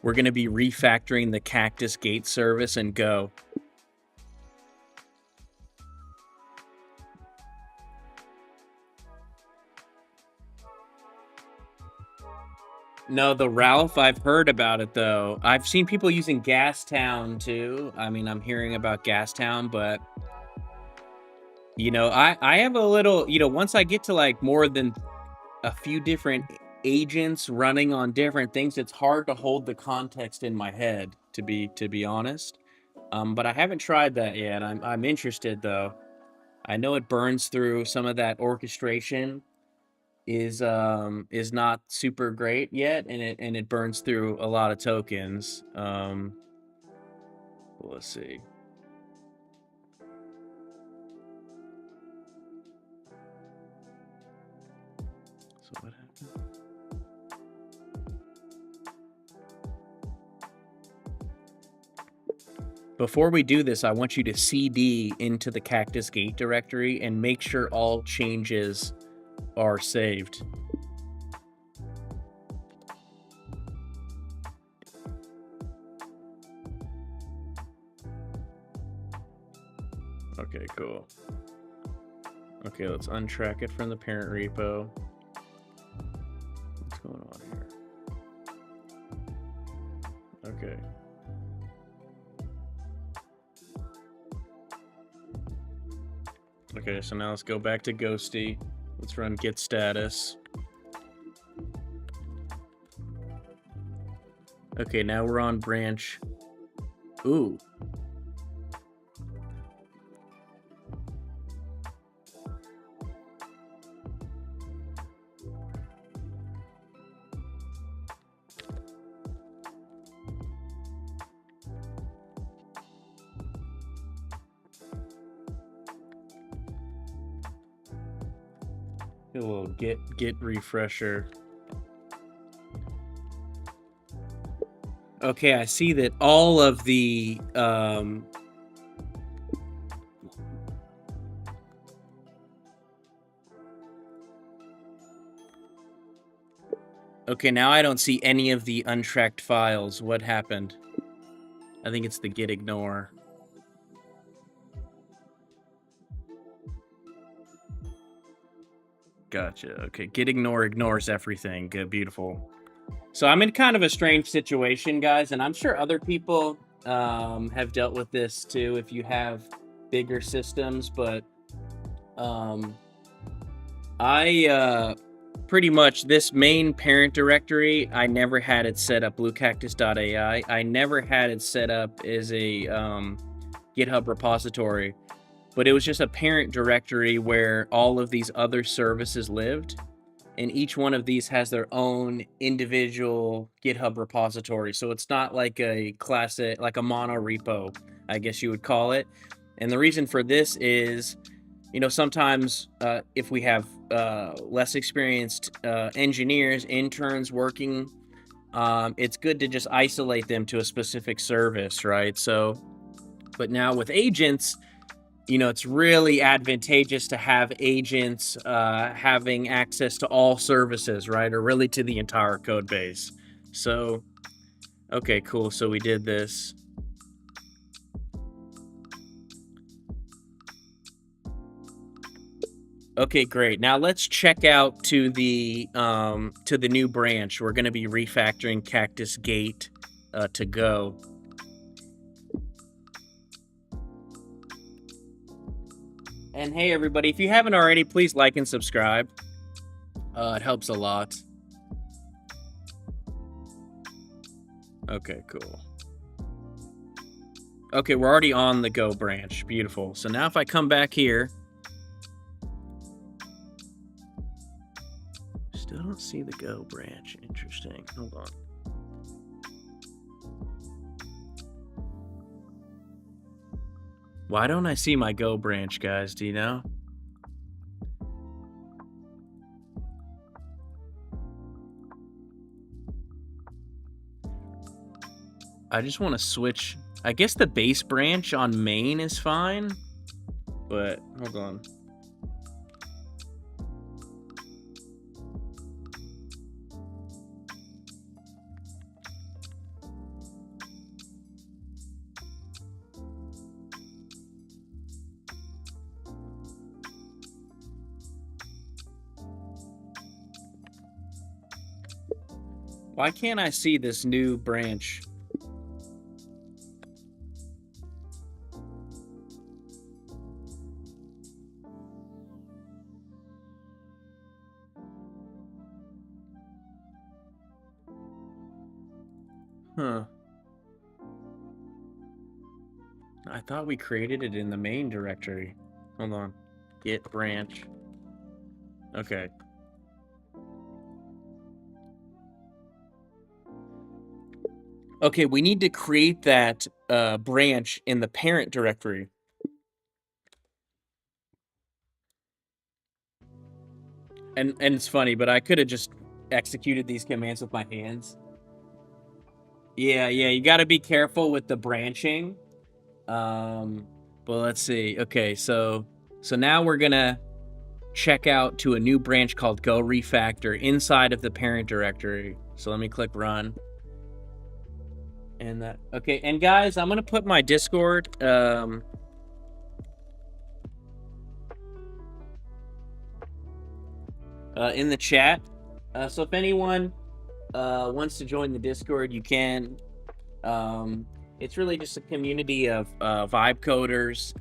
going to be refactoring the Cactus Gate service and go. No, the Ralph, I've heard about it, though. I've seen people using Gastown, too. I mean, I'm hearing about Gastown, but... You know, I have a little, once I get to like more than a few different agents running on different things, it's hard to hold the context in my head, to be honest. But I haven't tried that yet. I'm interested though. I know it burns through some of that orchestration is not super great yet, and it burns through a lot of tokens. Let's see. What happened? Before we do this, I want you to CD into the Cactus Gate directory and make sure all changes are saved. Okay, cool. Okay, let's untrack it from the parent repo. What's going on here? Okay. Okay, so now let's go back to Ghosty. Let's run git status. Okay, now we're on branch. Ooh. A little git refresher. Okay, I see that all of the okay, now I don't see any of the untracked files. What happened? I think it's the git ignore. Gotcha. Okay, git ignore ignores everything. Good, beautiful. So I'm in kind of a strange situation, guys, and I'm sure other people have dealt with this too if you have bigger systems, but I pretty much this main parent directory, I never had it set up BlueCactus.ai. I never had it set up as a GitHub repository, but it was just a parent directory where all of these other services lived. And each one of these has their own individual GitHub repository. So it's not like a classic, like a mono repo, I guess you would call it. And the reason for this is, you know, sometimes if we have less experienced engineers, interns working, it's good to just isolate them to a specific service, right? So, but now with agents, you know, it's really advantageous to have agents having access to all services, right? Or really to the entire code base. So, okay, cool. So we did this. Okay, great. Now let's check out to the new branch. We're going to be refactoring Cactus Gate to Go. And hey, everybody, if you haven't already, please like and subscribe. It helps a lot. Okay, cool. Okay, we're already on the Go branch. Beautiful. So now if I come back here, still don't see the Go branch. Interesting. Hold on. Why don't I see my Go branch, guys? Do you know? I just want to switch. I guess the base branch on main is fine, but hold on. Why can't I see this new branch? Huh. I thought we created it in the main directory. Hold on. Git branch. Okay. Okay, we need to create that branch in the parent directory. And it's funny, but I could have just executed these commands with my hands. Yeah, you got to be careful with the branching. But let's see. Okay, so now we're gonna check out to a new branch called Go Refactor inside of the parent directory. So let me click run. And that, okay, and guys, I'm gonna put my Discord in the chat. So if anyone wants to join the Discord, you can. It's really just a community of vibe coders.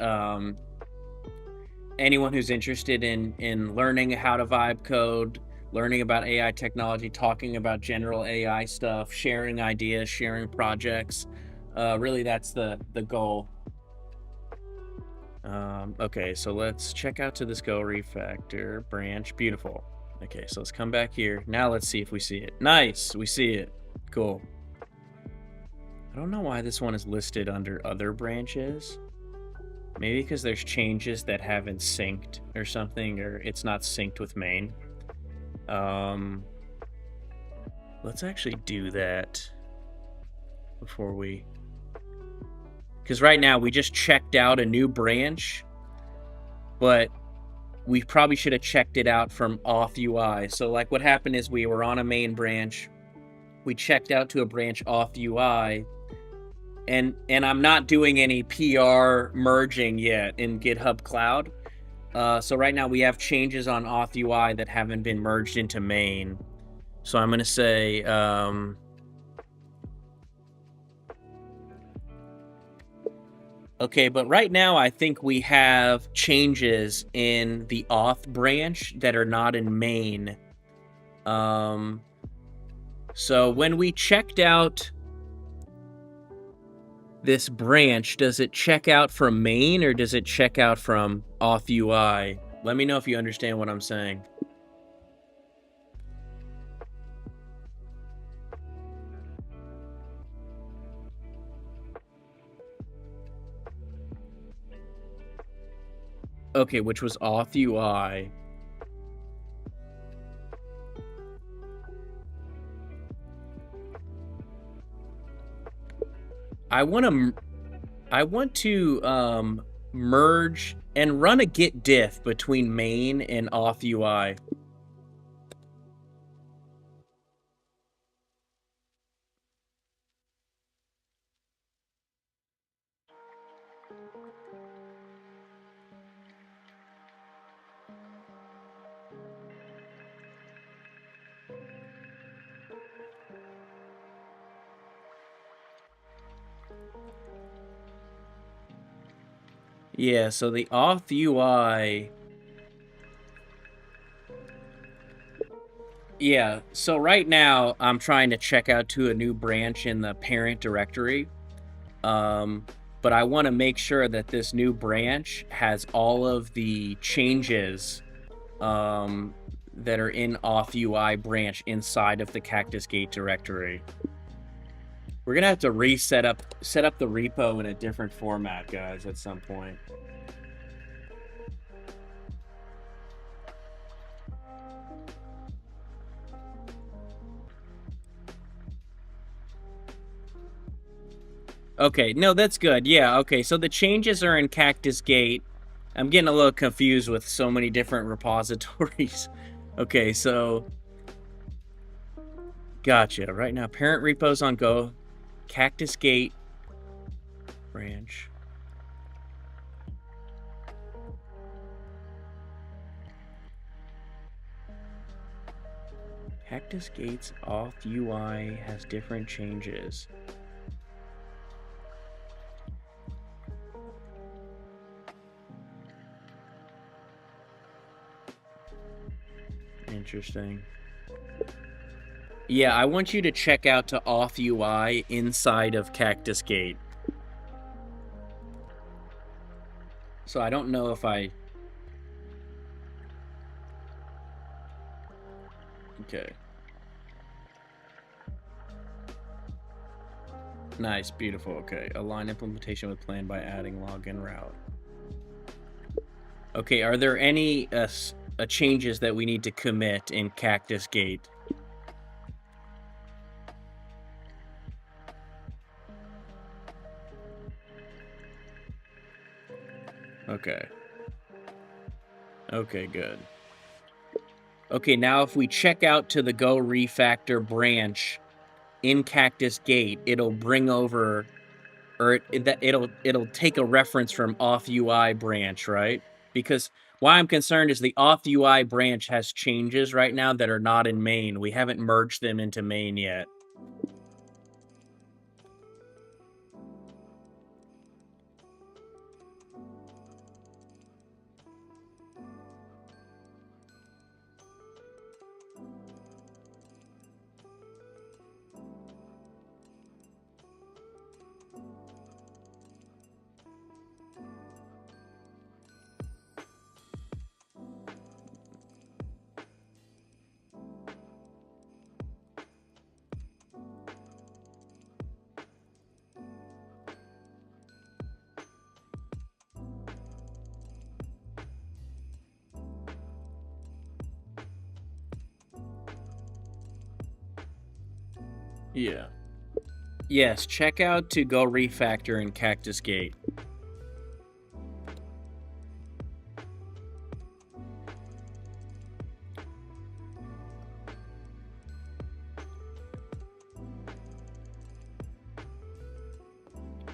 Anyone who's interested in learning how to vibe code, learning about AI technology, talking about general AI stuff, sharing ideas, sharing projects. Really, that's the goal. Okay, so let's check out to this Go refactor branch. Beautiful. Okay, so let's come back here. Now let's see if we see it. Nice, we see it. Cool. I don't know why this one is listed under other branches. Maybe because there's changes that haven't synced or something, or it's not synced with main. Let's actually do that before we... Because right now we just checked out a new branch, but we probably should have checked it out from auth UI. So like what happened is we were on a main branch, we checked out to a branch auth UI, and I'm not doing any PR merging yet in GitHub Cloud. So right now we have changes on auth UI that haven't been merged into main. So I'm gonna say, okay, but right now I think we have changes in the auth branch that are not in main. So when we checked out this branch, does it check out from main or does it check out from auth UI? Let me know if you understand what I'm saying. Okay, which was auth UI. I want to merge and run a git diff between main and auth UI. Yeah, so the auth UI... Yeah, so right now I'm trying to check out to a new branch in the parent directory. But I want to make sure that this new branch has all of the changes that are in auth UI branch inside of the Cactus Gate directory. We're gonna have to set up the repo in a different format, guys, at some point. Okay, no, that's good. Yeah, okay, so the changes are in Cactus Gate. I'm getting a little confused with so many different repositories. Okay, so... Gotcha. Right now, parent repos on Go. Cactus Gate branch. Cactus Gate's auth UI has different changes. Interesting. Yeah, I want you to check out to auth UI inside of Cactus Gate. So I don't know if I... Okay. Nice, beautiful. Okay, align implementation with plan by adding login route. Okay, are there any changes that we need to commit in Cactus Gate? Okay. Okay, good. Okay, now if we check out to the Go refactor branch in Cactus Gate, it'll bring over, or it'll take a reference from auth UI branch, right? because why I'm concerned is the auth UI branch has changes right now that are not in main. We haven't merged them into main yet. Yeah. Yes, check out to go refactor in Cactus Gate.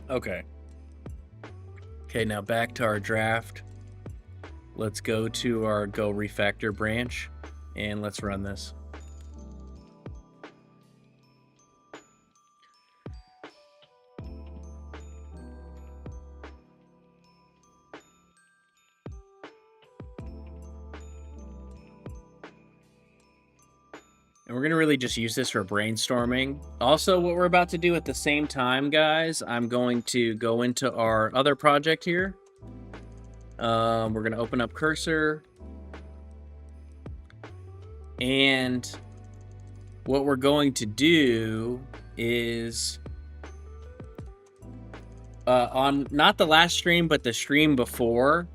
Okay. Okay, now back to our draft. Let's go to our go refactor branch and let's run this. And we're going to really just use this for brainstorming. Also, what we're about to do at the same time, guys, I'm going to go into our other project here. We're going to open up Cursor. And what we're going to do is on not the last stream, but the stream before,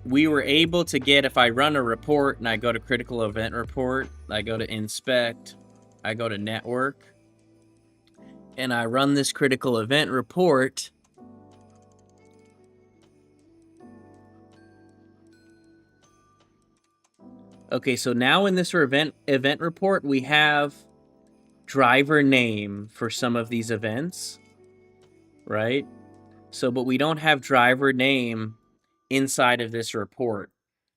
we were able to get, if I run a report and I go to critical event report, I go to inspect, I go to network, and I run this critical event report. Okay, so now in this event report, we have driver name for some of these events, right? So, but we don't have driver name inside of this report.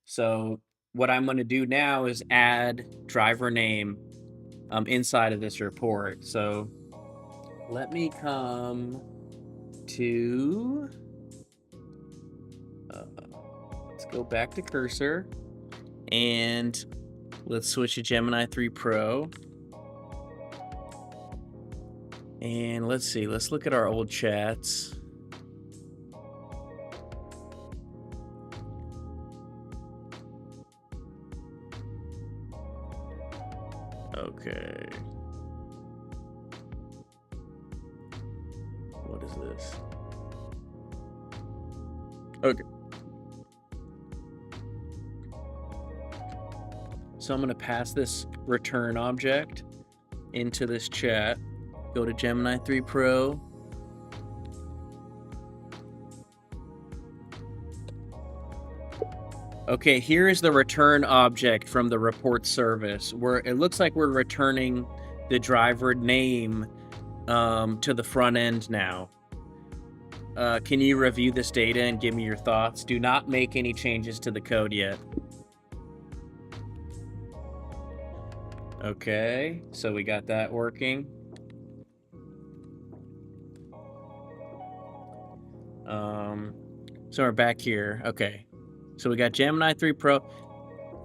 So what I'm going to do now is add driver name inside of this report. So let me come to, let's go back to Cursor and let's switch to Gemini 3 Pro. And let's see, let's look at our old chats. Okay. What is this? Okay. So I'm going to pass this return object into this chat. Go to Gemini 3 Pro. Okay, here is the return object from the report service, where it looks like we're returning the driver name to the front end now. Can you review this data and give me your thoughts? Do not make any changes to the code yet. Okay, so we got that working. So we're back here. Okay, so we got Gemini 3 Pro.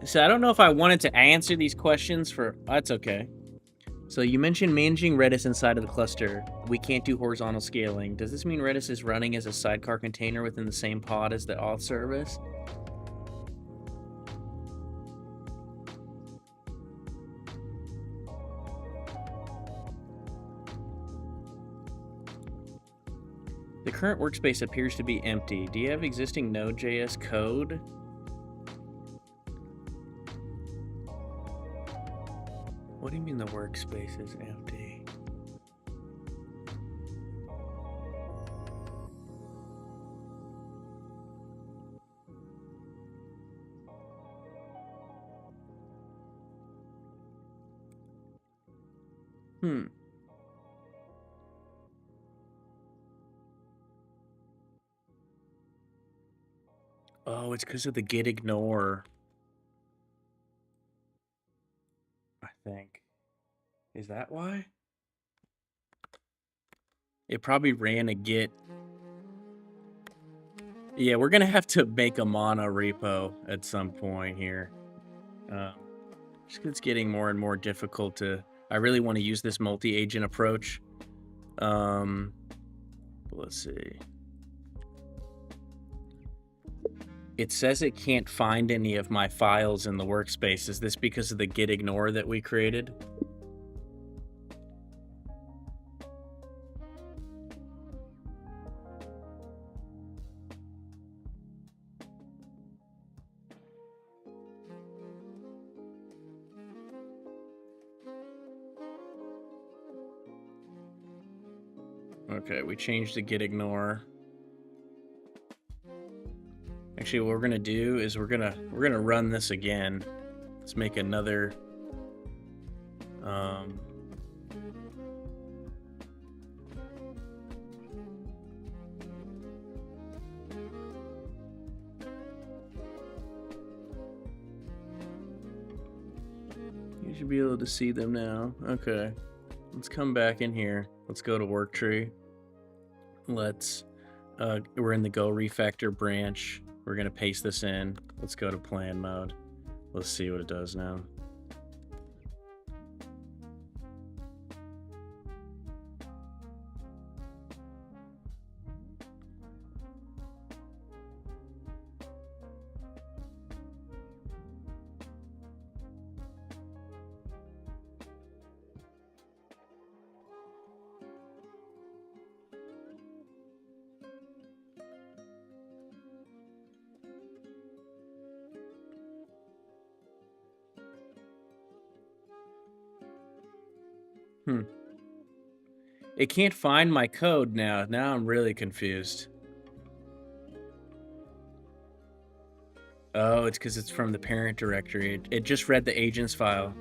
So I don't know if I wanted to answer these questions for, that's okay. So you mentioned managing Redis inside of the cluster. We can't do horizontal scaling. Does this mean Redis is running as a sidecar container within the same pod as the auth service? The current workspace appears to be empty. Do you have existing Node.js code? What do you mean the workspace is empty? Oh, it's because of the git ignore. I think. Is that why? It probably ran a git. Yeah, we're gonna have to make a mono repo at some point here. Just 'cause it's getting more and more difficult to. I really want to use this multi-agent approach. Let's see. It says it can't find any of my files in the workspace. Is this because of the git ignore that we created? Okay, we changed the git ignore. Actually, what we're gonna do is we're gonna run this again. Let's make another. You should be able to see them now. Okay, let's come back in here. Let's go to work tree. Let's. We're in the Go Refactor branch. We're gonna paste this in. Let's go to plan mode. Let's see what it does now. It can't find my code now. Now I'm really confused. Oh, it's because it's from the parent directory. It just read the agents file.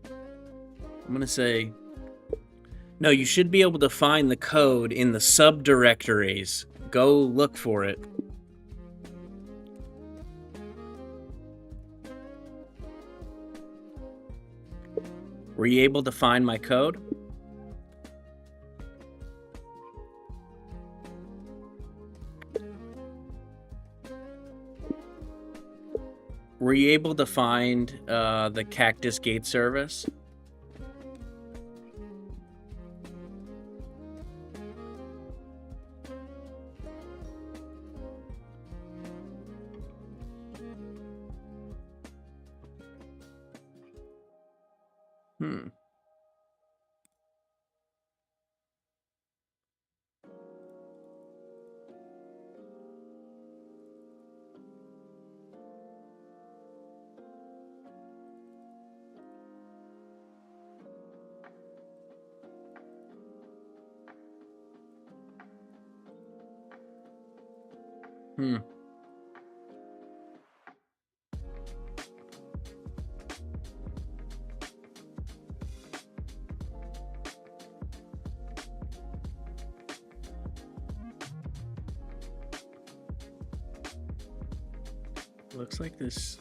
I'm gonna say, no, you should be able to find the code in the subdirectories. Go look for it. Were you able to find my code? Were you able to find the Cactus Gate service? Looks like this.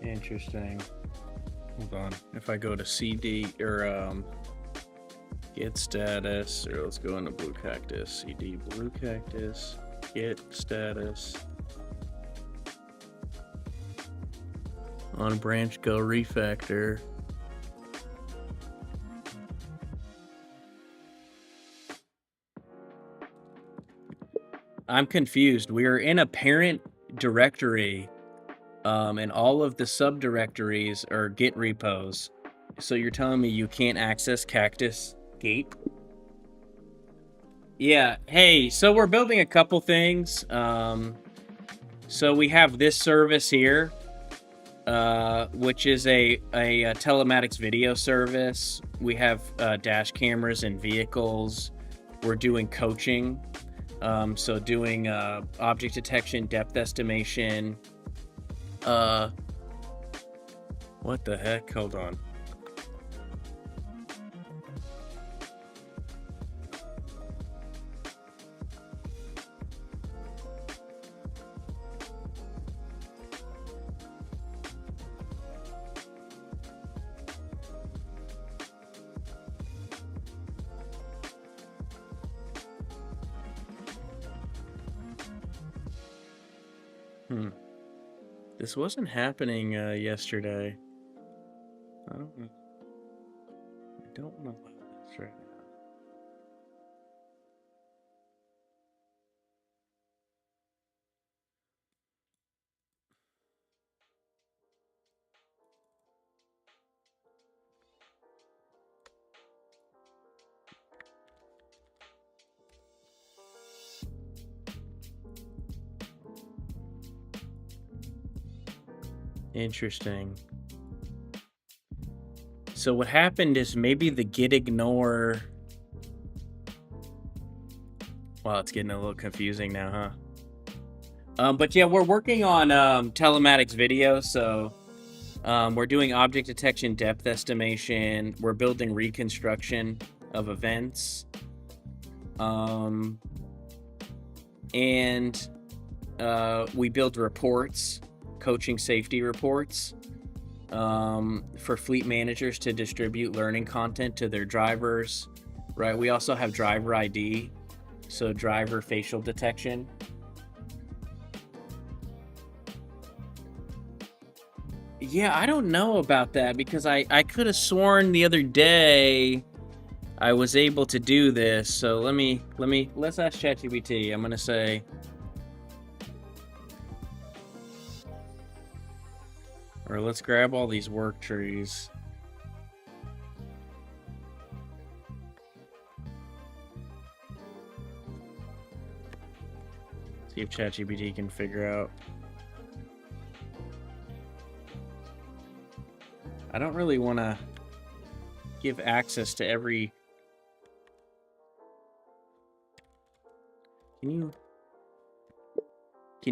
Interesting. Hold on. If I go to CD or get status, or let's go into BlueCactus, CD BlueCactus, get status. On branch Go Refactor. I'm confused. We are in a parent directory, and all of the subdirectories are Git repos. So you're telling me you can't access Cactus Gate? Yeah. Hey, so we're building a couple things. So we have this service here, which is a telematics video service. We have dash cameras in vehicles. We're doing coaching. So doing object detection, depth estimation. What the heck? Hold on. This wasn't happening yesterday. I don't know. I don't know about this right now. Interesting. So what happened is maybe the git ignore. Wow, it's getting a little confusing now, huh? But yeah, we're working on telematics video. So we're doing object detection depth estimation. We're building reconstruction of events. And we build reports, coaching safety reports, for fleet managers to distribute learning content to their drivers, right? We also have driver ID, so driver facial detection. Yeah, I don't know about that because I could have sworn the other day I was able to do this. So let's ask ChatGPT. I'm gonna say, or let's grab all these work trees. See if ChatGPT can figure out. I don't really want to give access to every. Can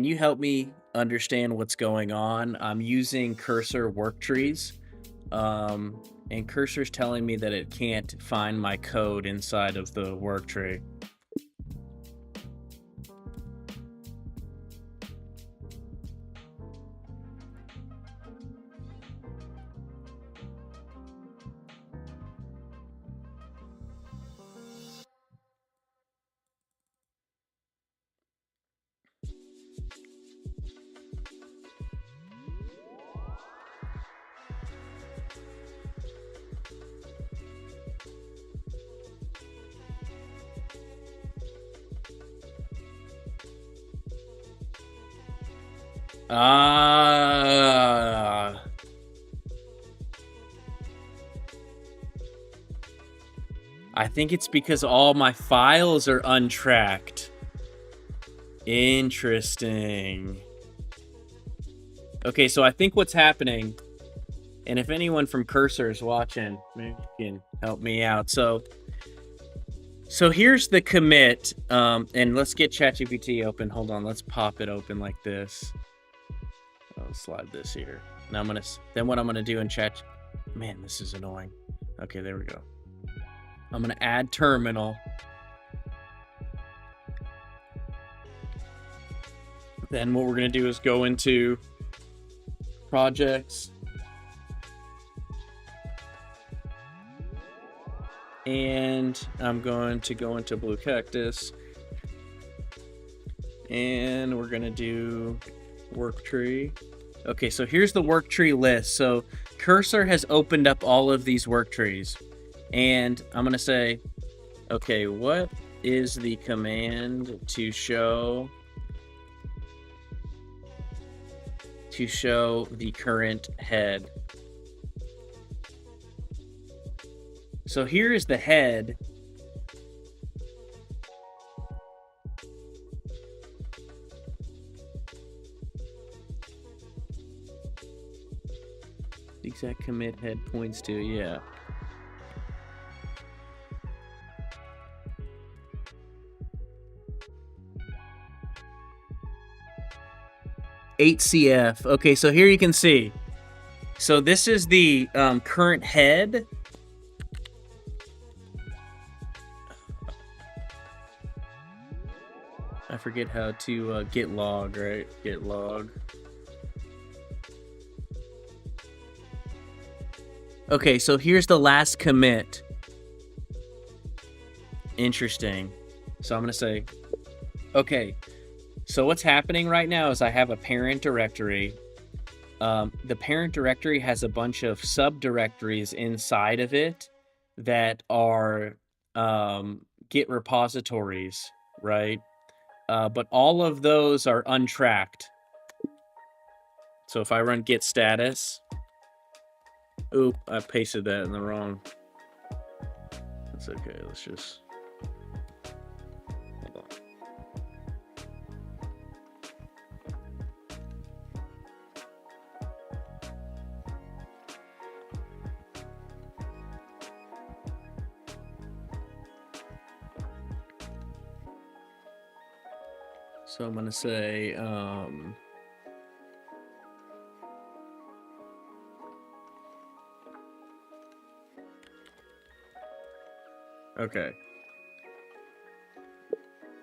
you help me understand what's going on? I'm using cursor work trees, and cursor's telling me that it can't find my code inside of the work tree. I think it's because all my files are untracked. Interesting. Okay, so I think what's happening, and if anyone from Cursor is watching, maybe you can help me out. So here's the commit, and let's get ChatGPT open. Hold on, let's pop it open like this. I'll slide this here. Now then what I'm gonna do in chat, man, this is annoying. Okay, there we go. I'm gonna add terminal. Then what we're gonna do is go into projects. And I'm going to go into BlueCactus. And we're gonna do work tree. Okay, so here's the work tree list. So Cursor has opened up all of these work trees. And I'm gonna say, okay, what is the command to show the current head? So here is the head. The exact commit head points to, yeah. HCF. Okay, so here you can see. So this is the current head. I forget how to git log, right? Git log. Okay, so here's the last commit. Interesting. So I'm gonna say, okay, so what's happening right now is I have a parent directory. The parent directory has a bunch of subdirectories inside of it that are Git repositories, right? But all of those are untracked. So if I run git status, oop, I pasted that in the wrong. That's okay, let's just, hold on. So I'm gonna say, okay.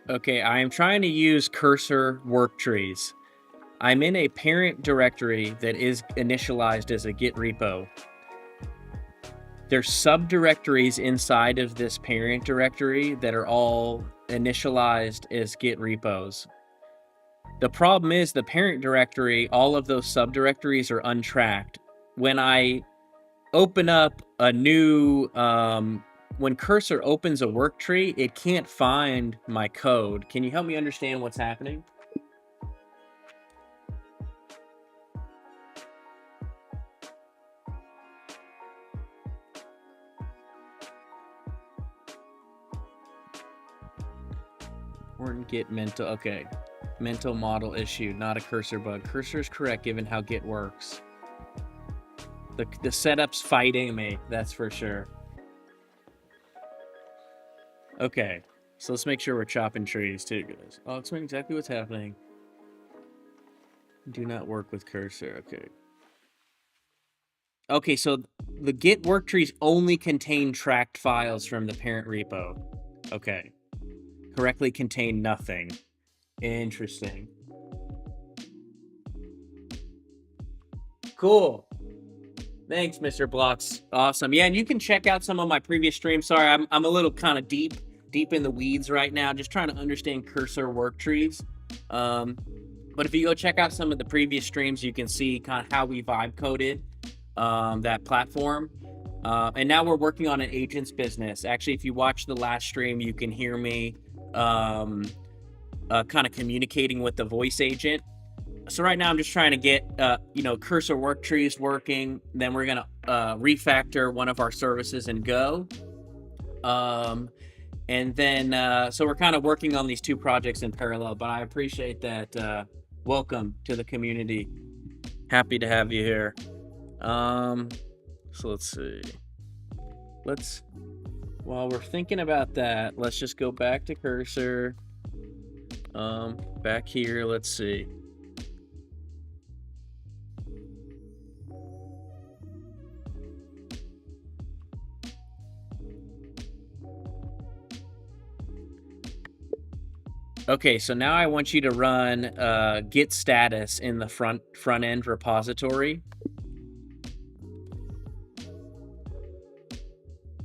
Okay, I am trying to use cursor work trees. I'm in a parent directory that is initialized as a Git repo. There's subdirectories inside of this parent directory that are all initialized as Git repos. The problem is the parent directory, all of those subdirectories are untracked. When I open up a new, when cursor opens a work tree, it can't find my code. Can you help me understand what's happening? Important Git mental, okay. Mental model issue, not a cursor bug. Cursor is correct given how Git works. The setup's fighting me, that's for sure. Okay, so let's make sure we're chopping trees too, guys. I'll explain exactly what's happening. Do not work with cursor, okay. Okay, so the Git work trees only contain tracked files from the parent repo. Okay. Correctly contain nothing. Interesting. Cool. Thanks, Mr. Blocks. Awesome. Yeah, and you can check out some of my previous streams. Sorry, I'm a little kind of deep in the weeds right now, just trying to understand cursor work trees. But if you go check out some of the previous streams, you can see kind of how we vibe coded that platform. And now we're working on an agents business. Actually, if you watch the last stream, you can hear me kind of communicating with the voice agent. So right now I'm just trying to get, cursor work trees working. Then we're going to refactor one of our services in Go. And then, so we're kind of working on these two projects in parallel, but I appreciate that. Welcome to the community. Happy to have you here. So let's see. While we're thinking about that, let's just go back to cursor. Back here, let's see. Okay, so now I want you to run git status in the front end repository.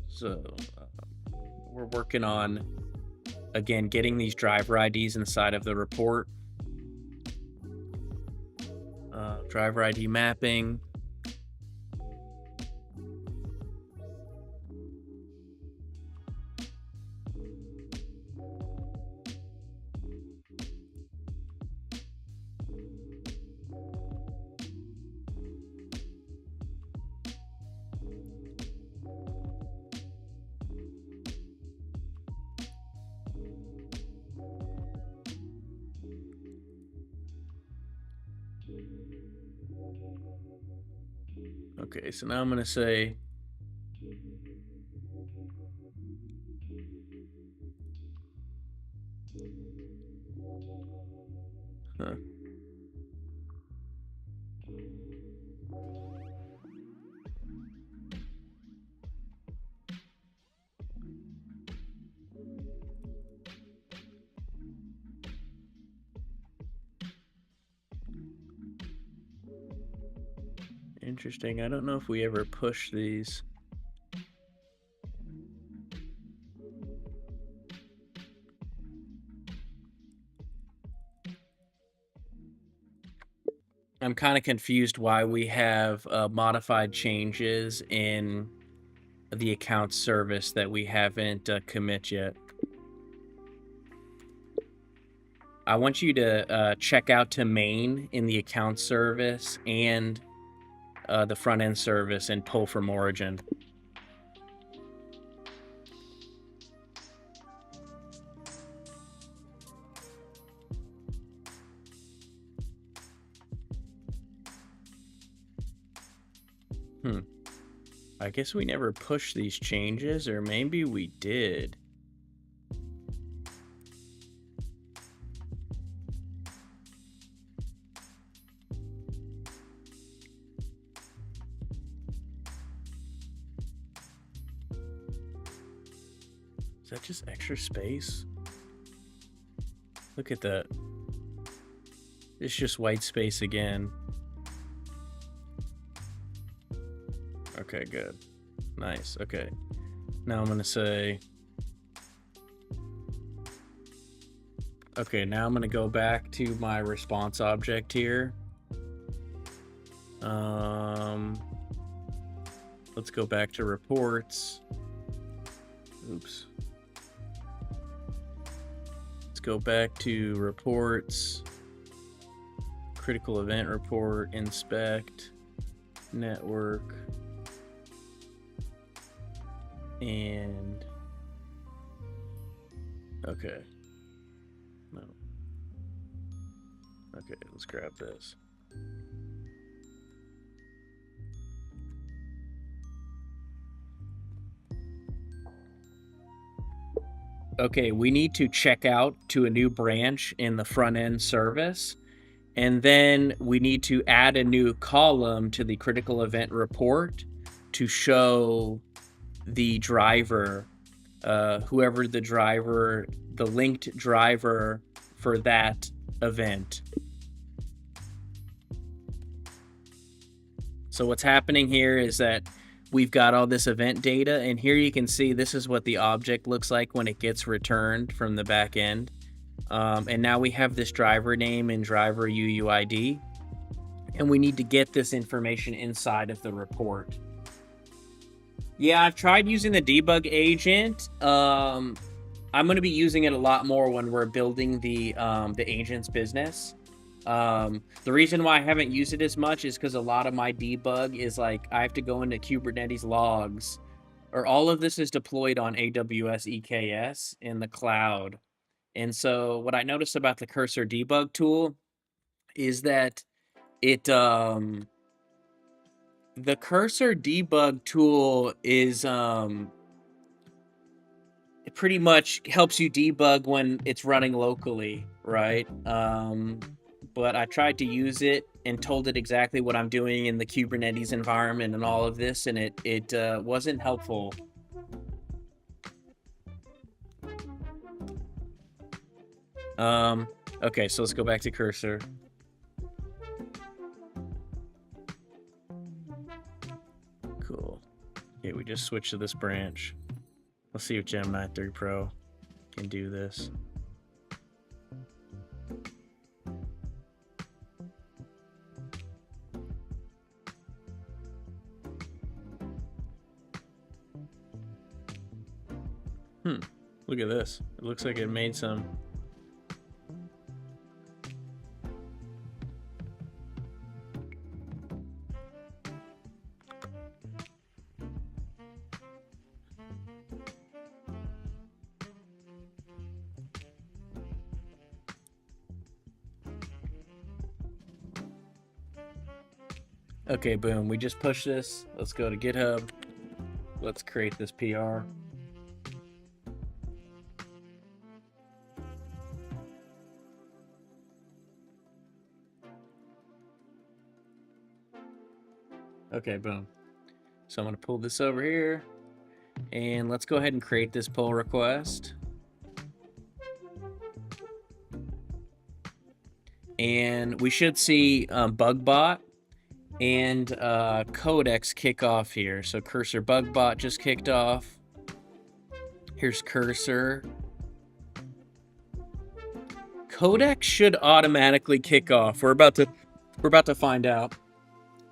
So we're working on, again, getting these driver IDs inside of the report. Driver ID mapping. Okay, so now I'm going to say, interesting. I don't know if we ever push these. I'm kind of confused why we have modified changes in the account service that we haven't commit yet. I want you to check out to main in the account service and the front end service and pull from origin. I guess we never pushed these changes, or maybe we did. Is that just extra space? Look at that. It's just white space again. Okay, good. Nice. Okay. Now I'm going to say... Okay, now I'm going to go back to my response object here. Let's go back to reports. Oops. Let's go back to reports. Critical event report, inspect, network. And okay. No. Okay, let's grab this. Okay, we need to check out to a new branch in the front end service. And then we need to add a new column to the critical event report to show the driver, whoever the driver, the linked driver for that event. So what's happening here is that we've got all this event data, and here you can see this is what the object looks like when it gets returned from the back end. And now we have this driver name and driver UUID, and we need to get this information inside of the report. Yeah, I've tried using the debug agent. I'm going to be using it a lot more when we're building the agent's business. The reason why I haven't used it as much is because a lot of my debug is like I have to go into Kubernetes logs, or all of this is deployed on AWS EKS in the cloud. And so what I noticed about the Cursor debug tool is that it the Cursor debug tool is it pretty much helps you debug when it's running locally, right? But I tried to use it and told it exactly what I'm doing in the Kubernetes environment and all of this, and it wasn't helpful. Okay, so let's go back to Cursor. Cool. Okay, we just switched to this branch. Let's see if Gemini 3 Pro can do this. Look at this. It looks like it made some. Okay, boom. We just pushed this. Let's go to GitHub. Let's create this PR. Okay, boom. So I'm going to pull this over here, and let's go ahead and create this pull request. And we should see BugBot and Codex kick off here. So Cursor BugBot just kicked off. Here's Cursor. Codex should automatically kick off. We're about to We're about to find out.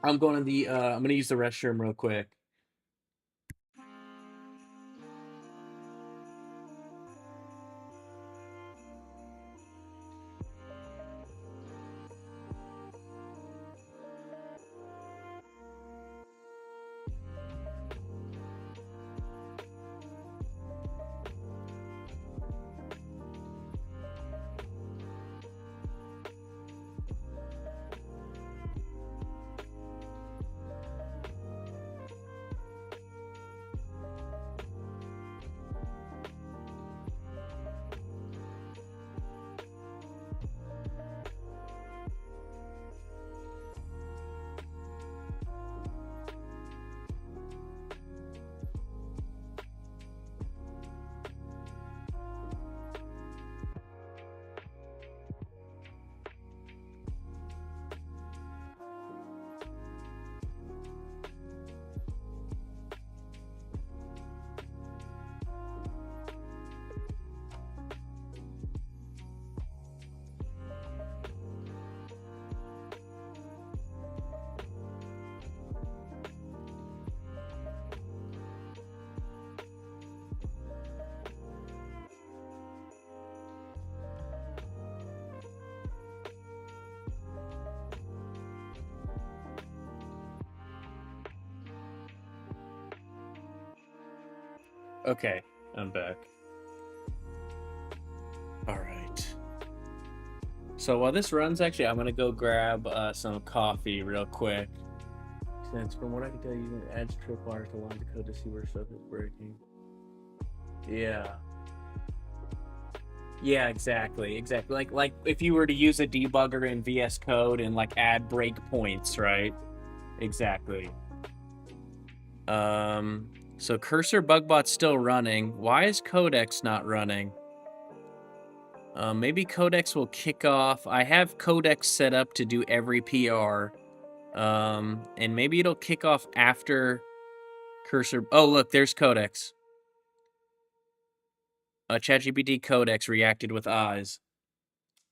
I'm going to the I'm gonna use the restroom real quick. Okay, I'm back. All right. So while this runs, actually, I'm gonna go grab some coffee real quick. Since from what I can tell, you can add tripwires to line the code to see where stuff is breaking. Yeah. Yeah, exactly. Like if you were to use a debugger in VS Code and like add breakpoints, right? Exactly. So cursor bugbot's still running. Why is Codex not running? Maybe Codex will kick off. I have Codex set up to do every PR. And maybe it'll kick off after cursor. Oh, look, there's Codex. ChatGPT Codex reacted with eyes.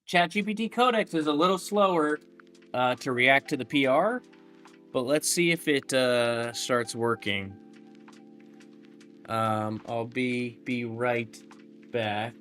ChatGPT Codex is a little slower to react to the PR, but let's see if it starts working. I'll be right back.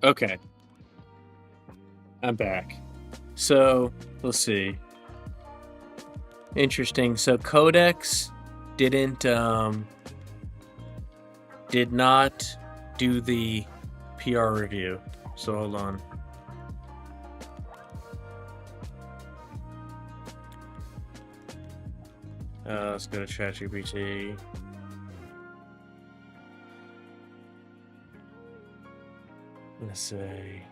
Okay. I'm back. So let's see. Interesting. So Codex did not do the PR review. So hold on. Let's go to ChatGPT. Let's say.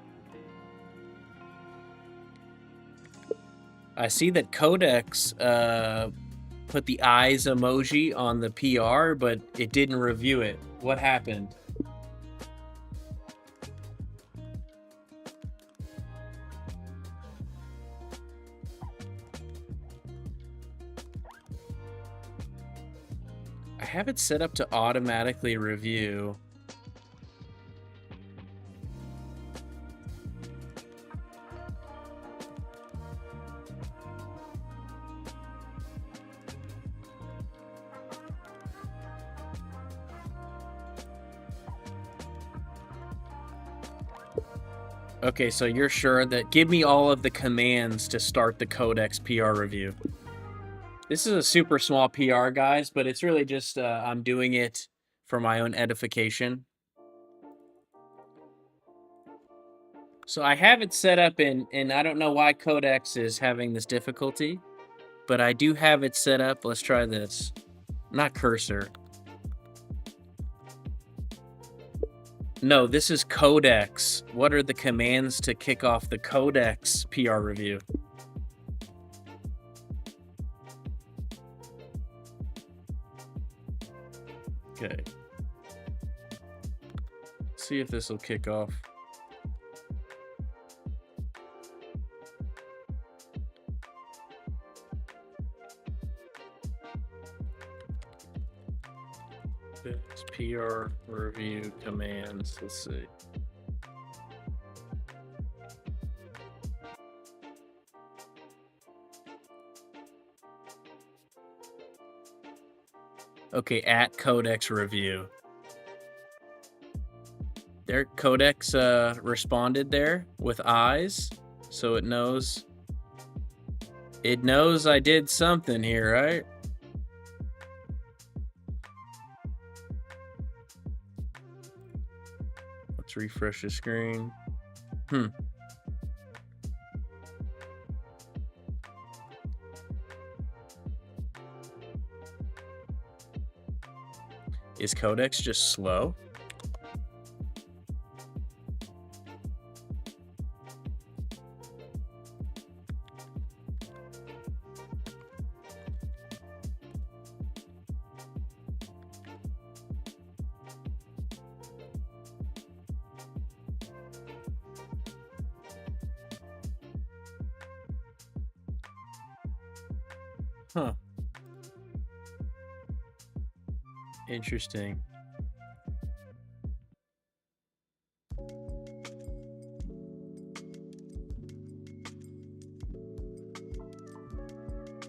I see that Codex put the eyes emoji on the PR, but it didn't review it. What happened? I have it set up to automatically review. Okay, so you're sure that... Give me all of the commands to start the Codex PR review. This is a super small PR, guys, but it's really just I'm doing it for my own edification. So I have it set up and I don't know why Codex is having this difficulty, but I do have it set up. Let's try this. Not cursor. No, this is Codex. What are the commands to kick off the Codex PR review? Okay. See if this will kick off. It's PR review commands. Let's see. Okay, at Codex review. There, Codex responded there with eyes, so it knows. It knows I did something here, right? Let's refresh the screen. Is Codex just slow? Huh. Interesting.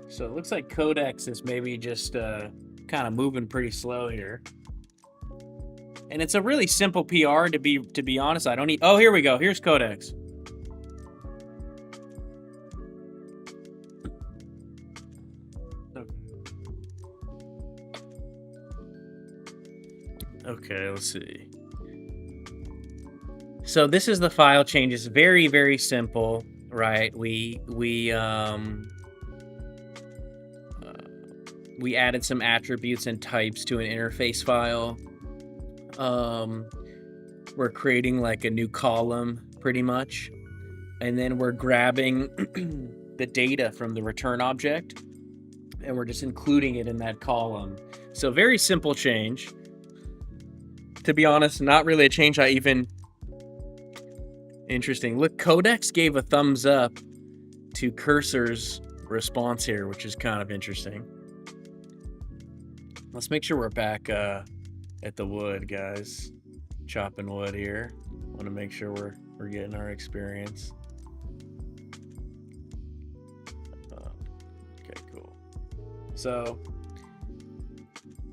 So it looks like Codex is maybe just kind of moving pretty slow here. And it's a really simple PR, to be honest. I don't need... Oh, here we go. Here's Codex. Okay, let's see. So this is the file changes. Very, very simple, right? We added some attributes and types to an interface file. We're creating like a new column, pretty much. And then we're grabbing the data from the return object, and we're just including it in that column. So very simple change. To be honest, not really a change I even... Interesting. Look, Codex gave a thumbs up to Cursor's response here, which is kind of interesting. Let's make sure we're back at the wood, guys. Chopping wood here. Want to make sure we're getting our experience. Okay, cool. So...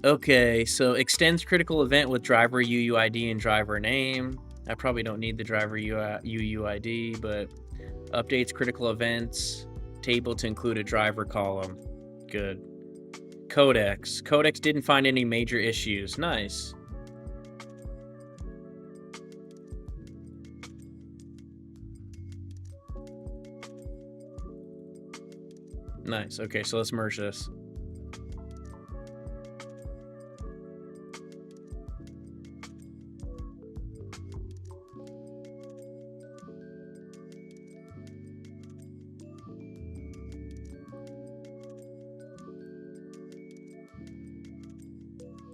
Okay, so extends critical event with driver UUID and driver name. I probably don't need the driver UUID, but updates critical events, table to include a driver column. Good. Codex. Codex didn't find any major issues. Nice. Nice. Okay, so let's merge this.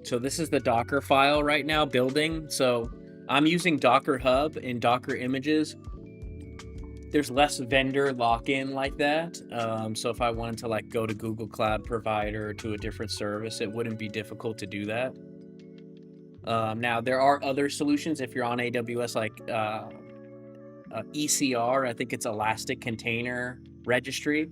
So this is the Docker file right now building. So I'm using Docker Hub and Docker Images. There's less vendor lock-in like that. So if I wanted to like go to Google Cloud Provider or to a different service, it wouldn't be difficult to do that. Now there are other solutions if you're on AWS, like ECR, I think it's Elastic Container Registry.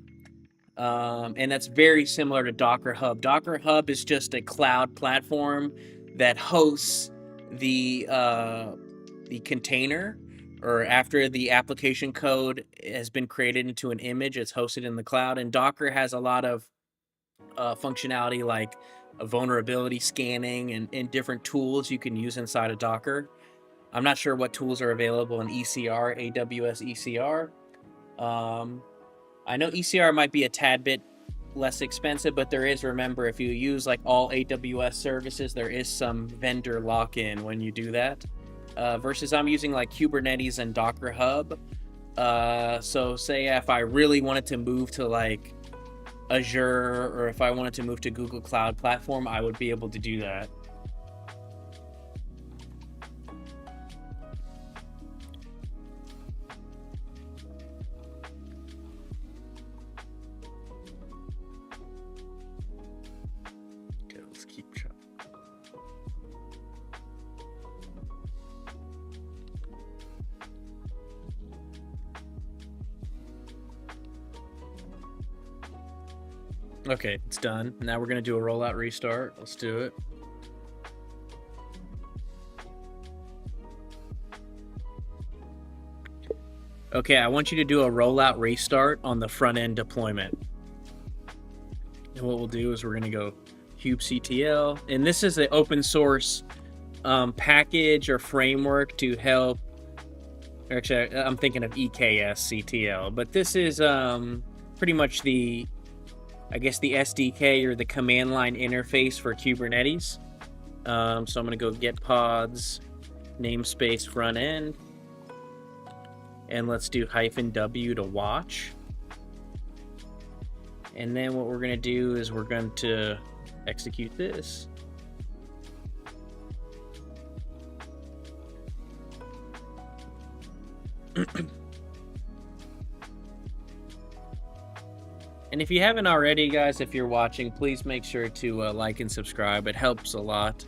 And that's very similar to Docker Hub. Docker Hub is just a cloud platform that hosts the container, or after the application code has been created into an image, it's hosted in the cloud. And Docker has a lot of functionality like a vulnerability scanning and different tools you can use inside of Docker. I'm not sure what tools are available in ECR, AWS ECR. I know ECR might be a tad bit less expensive, but there is, remember, if you use like all AWS services, there is some vendor lock-in when you do that. Versus I'm using like Kubernetes and Docker Hub. So say if I really wanted to move to like Azure, or if I wanted to move to Google Cloud Platform, I would be able to do that. Okay, let's keep track. Okay, it's done. Now we're going to do a rollout restart. Let's do it. Okay, I want you to do a rollout restart on the front end deployment. And what we'll do is we're going to go kubectl, and this is an open source package or framework to help. Actually, I'm thinking of EKS-CTL, but this is pretty much the, I guess, the SDK or the command line interface for Kubernetes. So I'm going to go get pods, namespace front end, and let's do -w to watch. And then what we're going to do is we're going to execute this. And if you haven't already, guys, if you're watching, please make sure to like and subscribe. It helps a lot.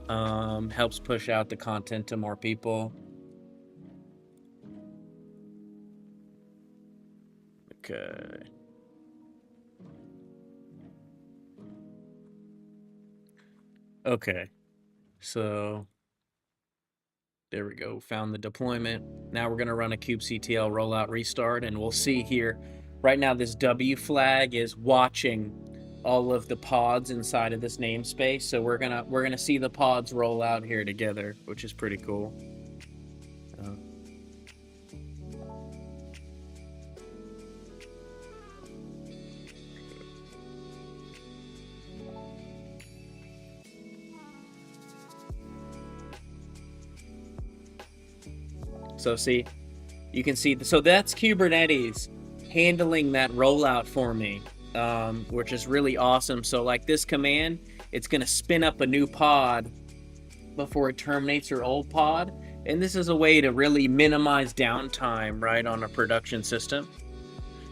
Helps push out the content to more people. Okay. Okay. So there we go. Found the deployment. Now we're going to run a kubectl rollout restart, and we'll see here. Right now, this W flag is watching all of the pods inside of this namespace. So we're gonna see the pods roll out here together, which is pretty cool. So see, you can see, so that's Kubernetes handling that rollout for me, which is really awesome. So like this command, it's going to spin up a new pod before it terminates your old pod. And this is a way to really minimize downtime, right, on a production system.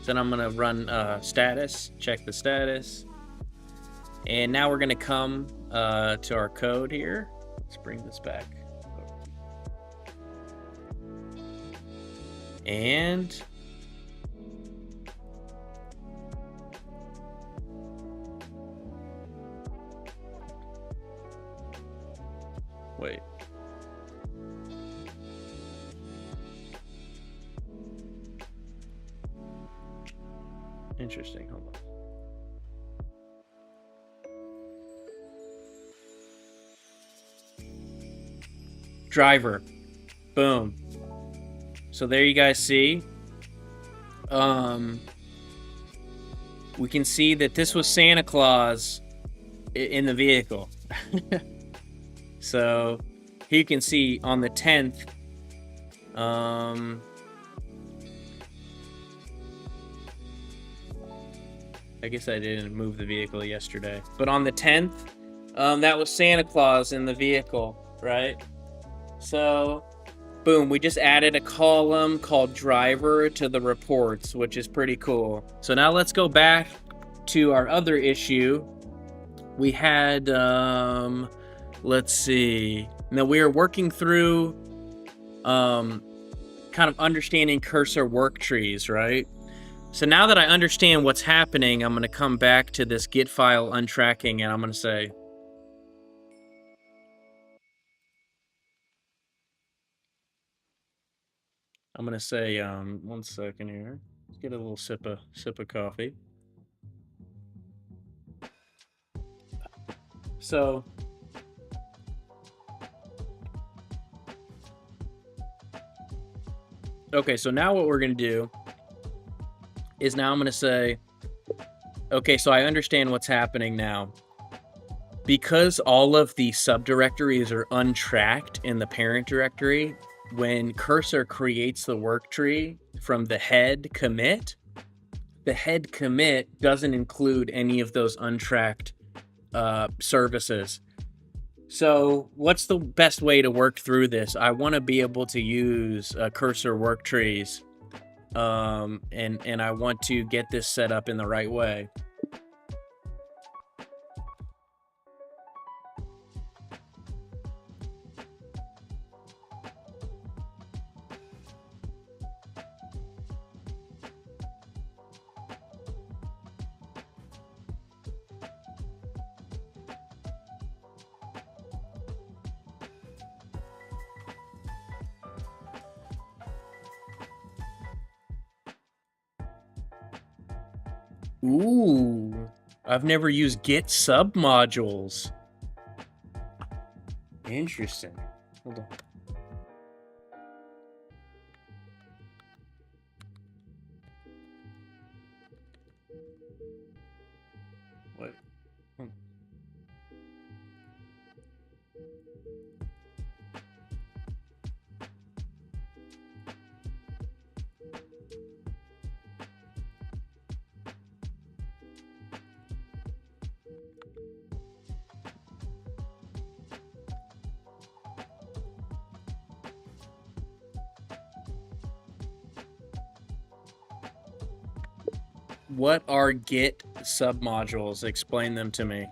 So then I'm going to run status, check the status. And now we're going to come to our code here. Let's bring this back. And wait. Interesting. Hold on. Driver. Boom. So there you guys see. We can see that this was Santa Claus in the vehicle. So here you can see on the 10th, I guess I didn't move the vehicle yesterday, but on the 10th, that was Santa Claus in the vehicle, right? So boom, we just added a column called driver to the reports, which is pretty cool. So now let's go back to our other issue. We had, let's see. Now we are working through kind of understanding cursor work trees, right? So now that I understand what's happening, I'm going to come back to this get file untracking, and I'm going to say, one second here. Let's get a little sip of coffee. So okay, so now what we're going to do is now I'm going to say, okay, so I understand what's happening now. Because all of the subdirectories are untracked in the parent directory, when cursor creates the work tree from the head commit, the head commit doesn't include any of those untracked services. So what's the best way to work through this? I want to be able to use cursor work trees, and I want to get this set up in the right way. Ooh, I've never used Git submodules. Interesting. Hold on. What? What are Git submodules? Explain them to me.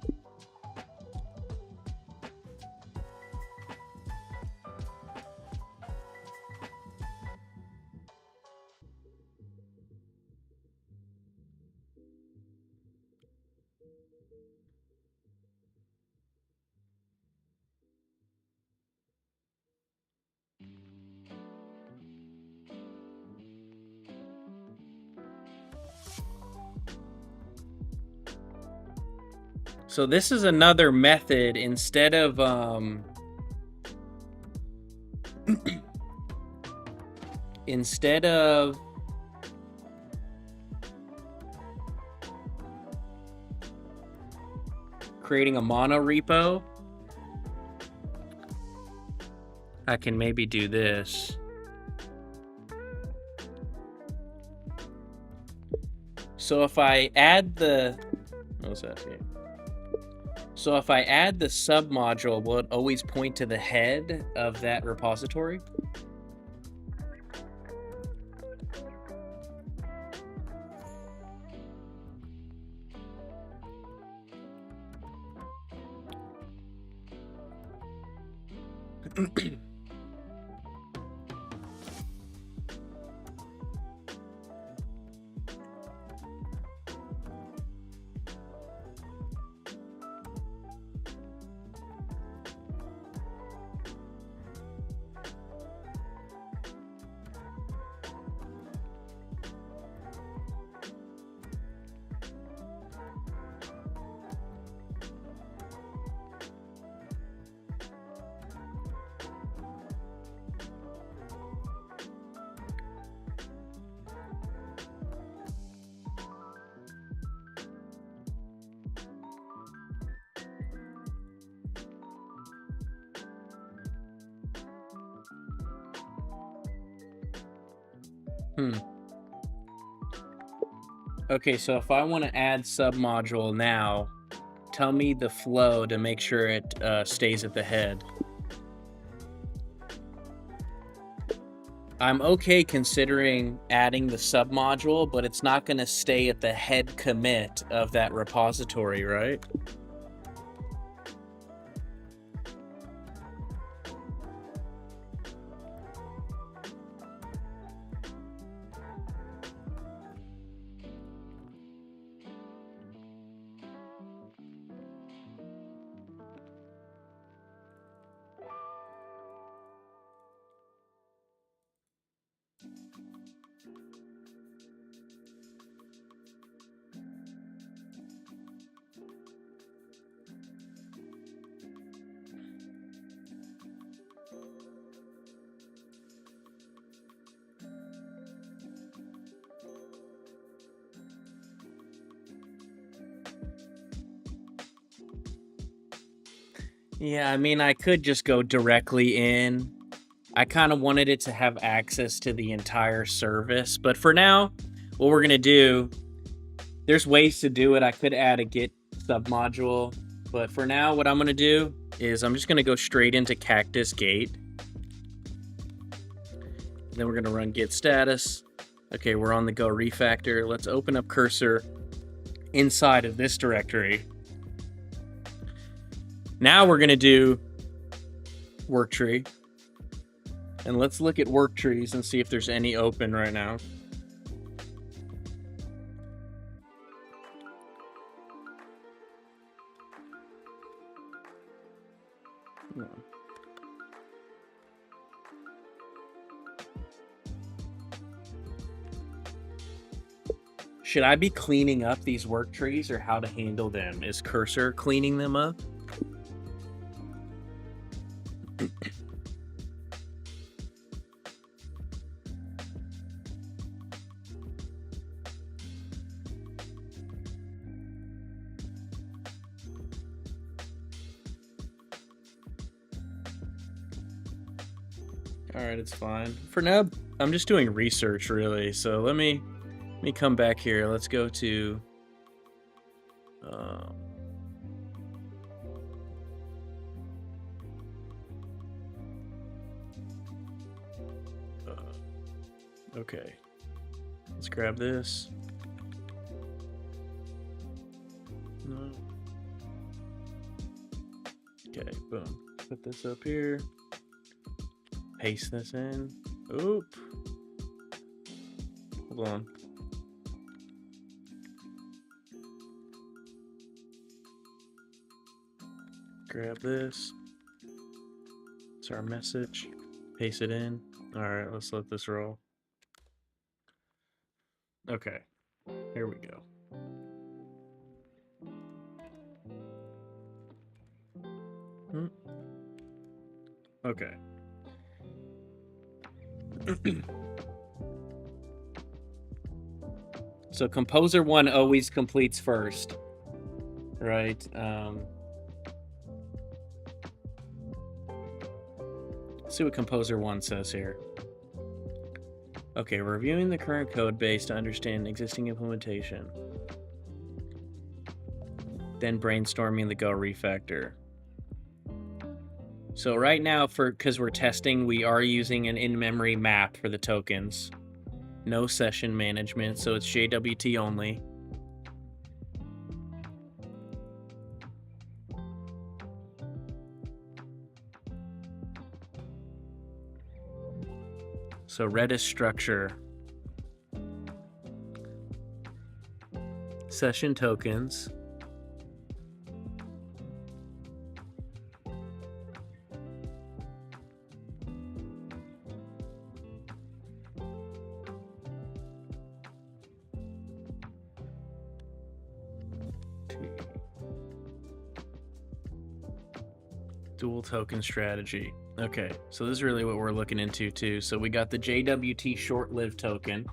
So this is another method instead of creating a mono repo, I can maybe do this. So if I add the, what's that here? So if I add the submodule, will it always point to the head of that repository? Okay, so if I want to add submodule now, tell me the flow to make sure it stays at the head. I'm okay considering adding the submodule, but it's not going to stay at the head commit of that repository, right? Yeah, I mean, I could just go directly in. I kind of wanted it to have access to the entire service, but for now, what we're gonna do, there's ways to do it. I could add a Git submodule, but for now, what I'm gonna do is I'm just gonna go straight into Cactus Gate. Then we're gonna run git status. Okay, we're on the go refactor. Let's open up cursor inside of this directory. Now we're gonna do work tree. And let's look at work trees and see if there's any open right now. Should I be cleaning up these work trees or how to handle them? Is cursor cleaning them up? All right, it's fine. For now, I'm just doing research really. So let me come back here. Let's go to okay. Let's grab this. No. Okay, boom. Put this up here. Paste this in. Oop. Hold on. Grab this. It's our message. Paste it in. All right, let's let this roll. Okay, here we go. Okay. So Composer 1 always completes first, right? Let's see what Composer 1 says here. Okay, reviewing the current code base to understand existing implementation. Then brainstorming the Go refactor. So right now, because we're testing, we are using an in-memory map for the tokens. No session management, so it's JWT only. So Redis structure. Session tokens. Dual token strategy. Okay, so this is really what we're looking into too. So we got the JWT short-lived token.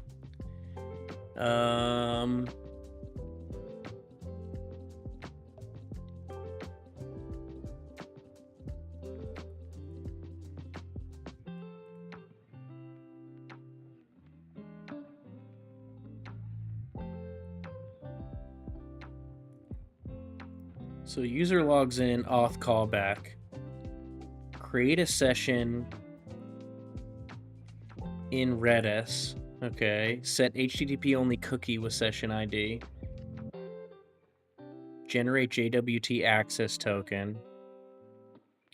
So user logs in, auth callback, create a session in Redis. Okay, set HTTP only cookie with session ID. Generate JWT access token.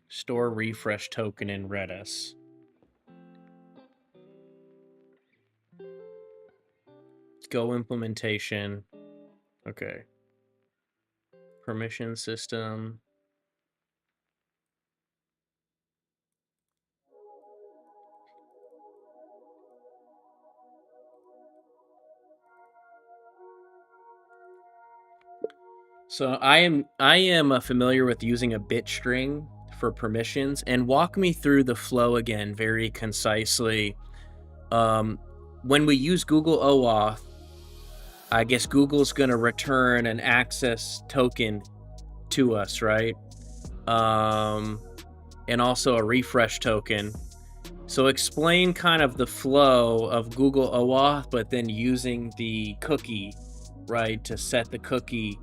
Store refresh token in Redis. Go implementation. Okay. Permission system. So I am familiar with using a bit string for permissions, and walk me through the flow again very concisely. When we use Google OAuth, I guess Google's going to return an access token to us, right? And also a refresh token. So explain kind of the flow of Google OAuth, but then using the cookie, right, to set the cookie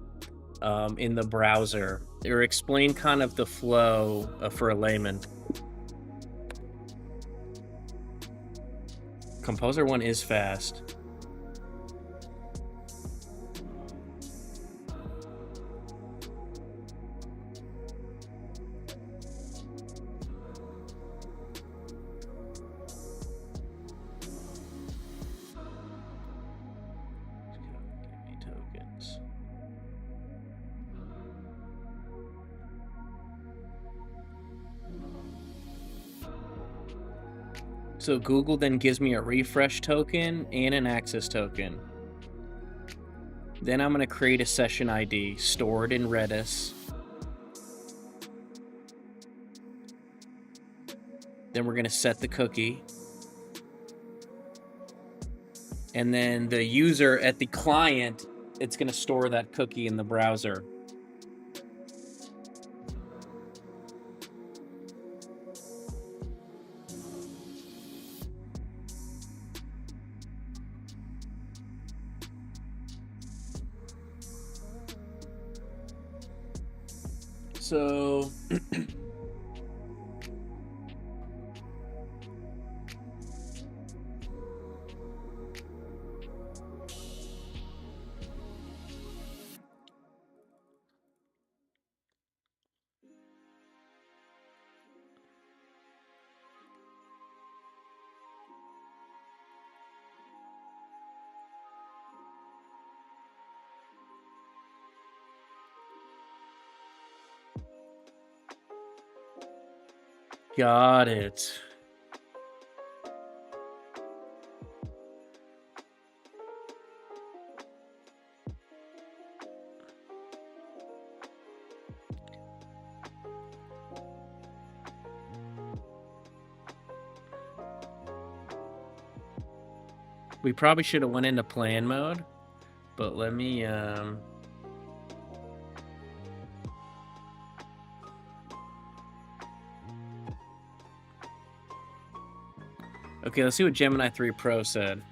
in the browser, or explain kind of the flow for a layman. Composer 1 is fast. Tokens. So Google then gives me a refresh token and an access token. Then I'm going to create a session ID stored in Redis. Then we're going to set the cookie. And then the user at the client, it's going to store that cookie in the browser. So got it. We probably should have went into plan mode, but let me okay, let's see what Gemini 3 Pro said.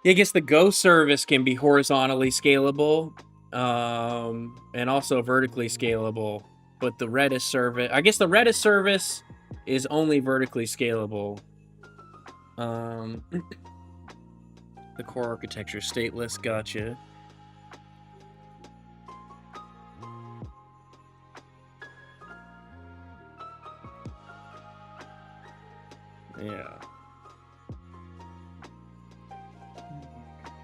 I guess the Go service can be horizontally scalable, and also vertically scalable. But the Redis service, I guess the Redis service is only vertically scalable. The core architecture stateless, gotcha. Yeah.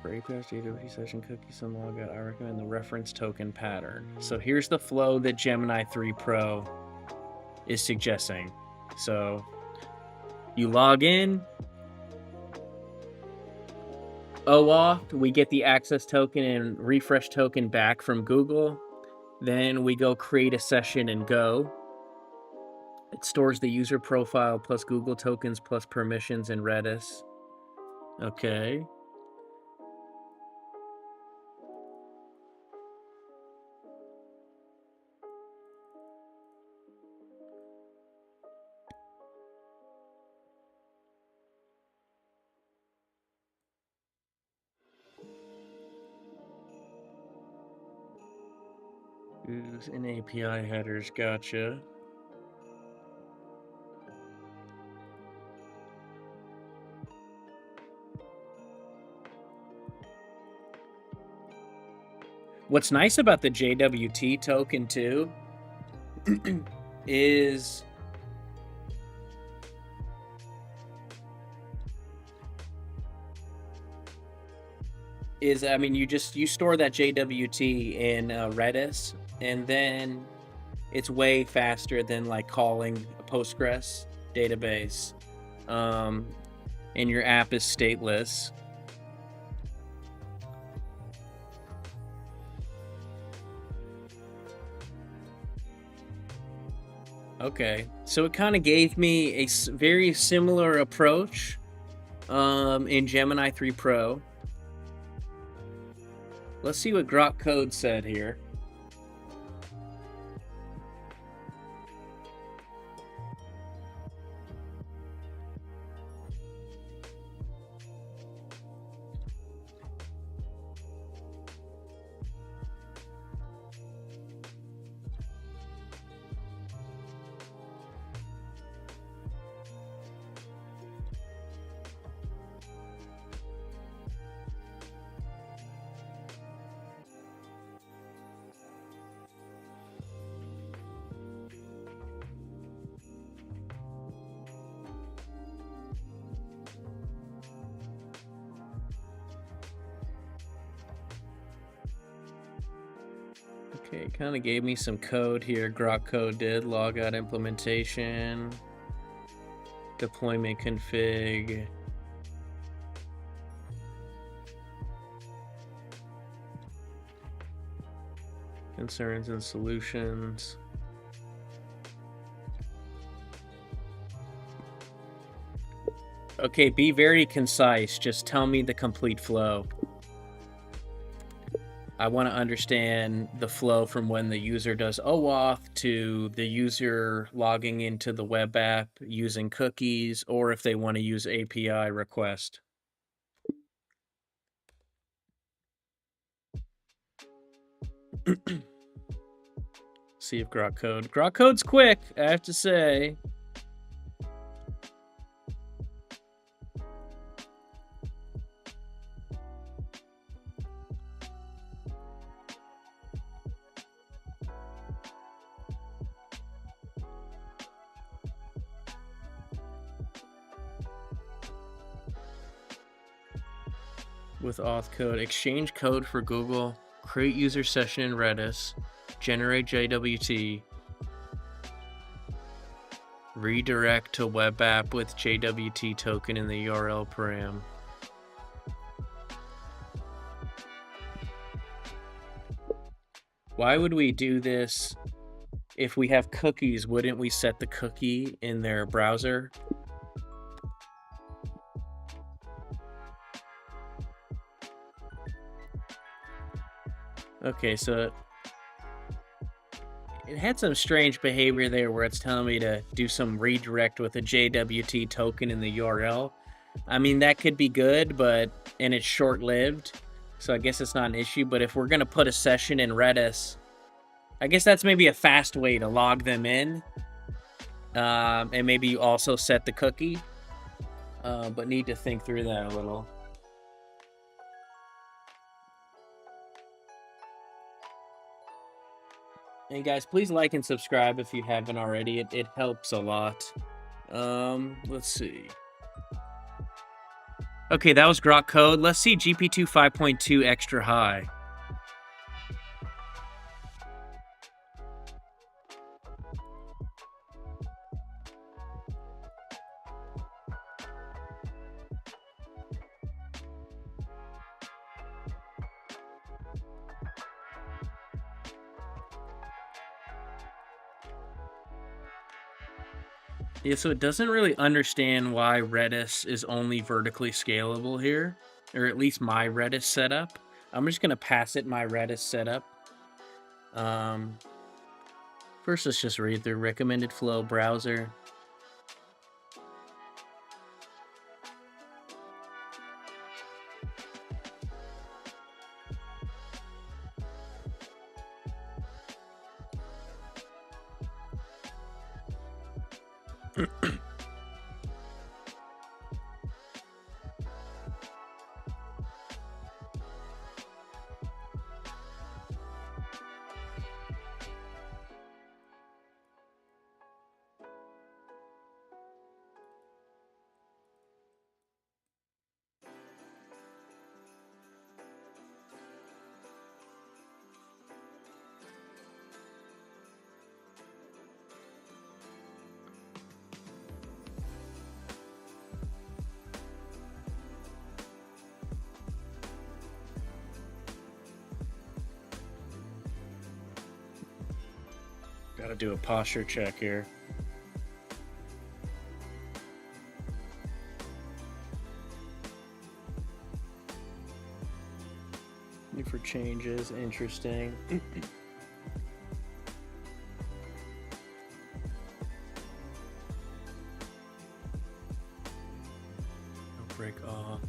For API's JWT session cookie some logout, I recommend the reference token pattern. So here's the flow that Gemini 3 Pro is suggesting. So you log in, OAuth, we get the access token and refresh token back from Google. Then we go create a session in Go. It stores the user profile plus Google tokens plus permissions in Redis. Okay. Use in API headers, gotcha. What's nice about the JWT token too is I mean, you store that JWT in Redis, and then it's way faster than like calling a Postgres database. And your app is stateless. Okay, so it kind of gave me a very similar approach in Gemini 3 Pro. Let's see what Grok Code said here. Okay, kind of gave me some code here. Grok Code did logout implementation, deployment config. Concerns and solutions. Okay, be very concise. Just tell me the complete flow. I want to understand the flow from when the user does OAuth to the user logging into the web app using cookies, or if they want to use API request. See if Grok Code. Grok Code's quick, I have to say. With auth code, exchange code for Google, create user session in Redis, generate JWT, redirect to web app with JWT token in the URL param. Why would we do this if we have cookies? Wouldn't we set the cookie in their browser? Okay, so it had some strange behavior there where it's telling me to do some redirect with a JWT token in the URL. I mean, that could be good, and it's short-lived, so I guess it's not an issue. But if we're going to put a session in Redis, I guess that's maybe a fast way to log them in. And maybe you also set the cookie, but need to think through that a little. And guys, please like and subscribe if you haven't already. It helps a lot. Let's see. Okay, that was Grok Code. Let's see GP2 5.2 extra high. Yeah, so it doesn't really understand why Redis is only vertically scalable here, or at least my Redis setup. I'm just gonna pass it my Redis setup. First, let's just read through recommended flow browser. Gotta do a posture check here. Need for changes, interesting. Break off.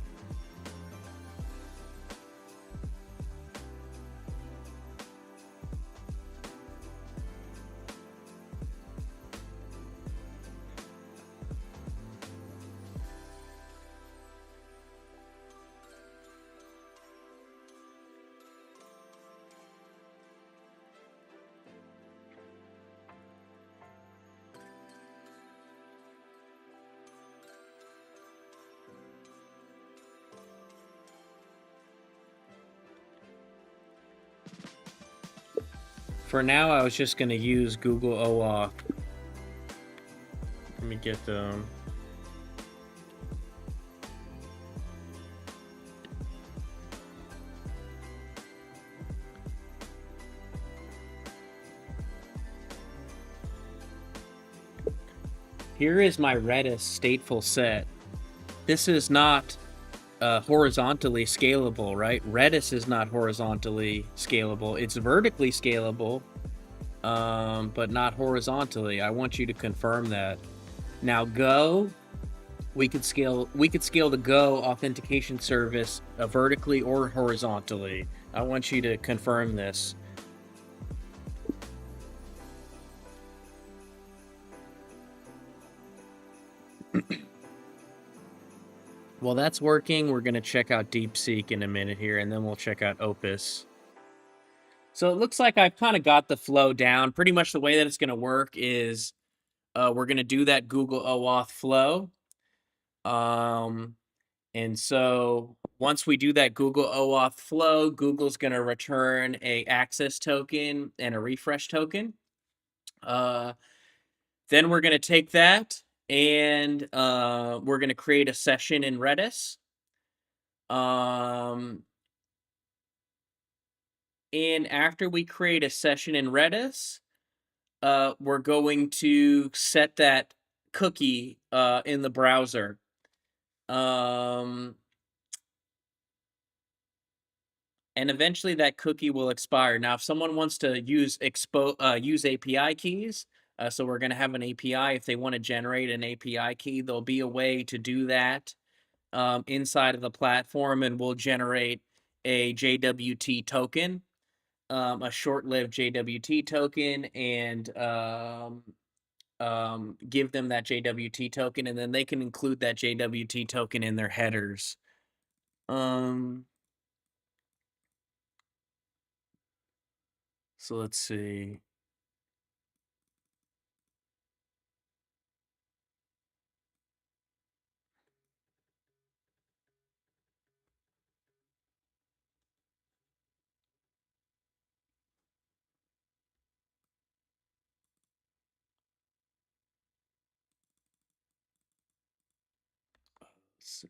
For now, I was just going to use Google OAuth. Let me get them. Here is my Redis stateful set. This is not horizontally scalable, right? Redis is not horizontally scalable. It's vertically scalable, but not horizontally. I want you to confirm that. Now, Go, we could scale the Go authentication service vertically or horizontally. I want you to confirm this. While that's working, we're going to check out DeepSeek in a minute here, and then we'll check out Opus. So it looks like I've kind of got the flow down. Pretty much the way that it's going to work is we're going to do that Google OAuth flow. And so once we do that Google OAuth flow, Google's going to return a access token and a refresh token. Then we're going to take that and we're going to create a session in Redis. And after we create a session in Redis, we're going to set that cookie in the browser. And eventually that cookie will expire. Now, if someone wants to use API keys, so we're going to have an API. If they want to generate an API key, there'll be a way to do that inside of the platform, and we'll generate a JWT token, a short-lived JWT token, and give them that JWT token, and then they can include that JWT token in their headers. So let's see. Let's see.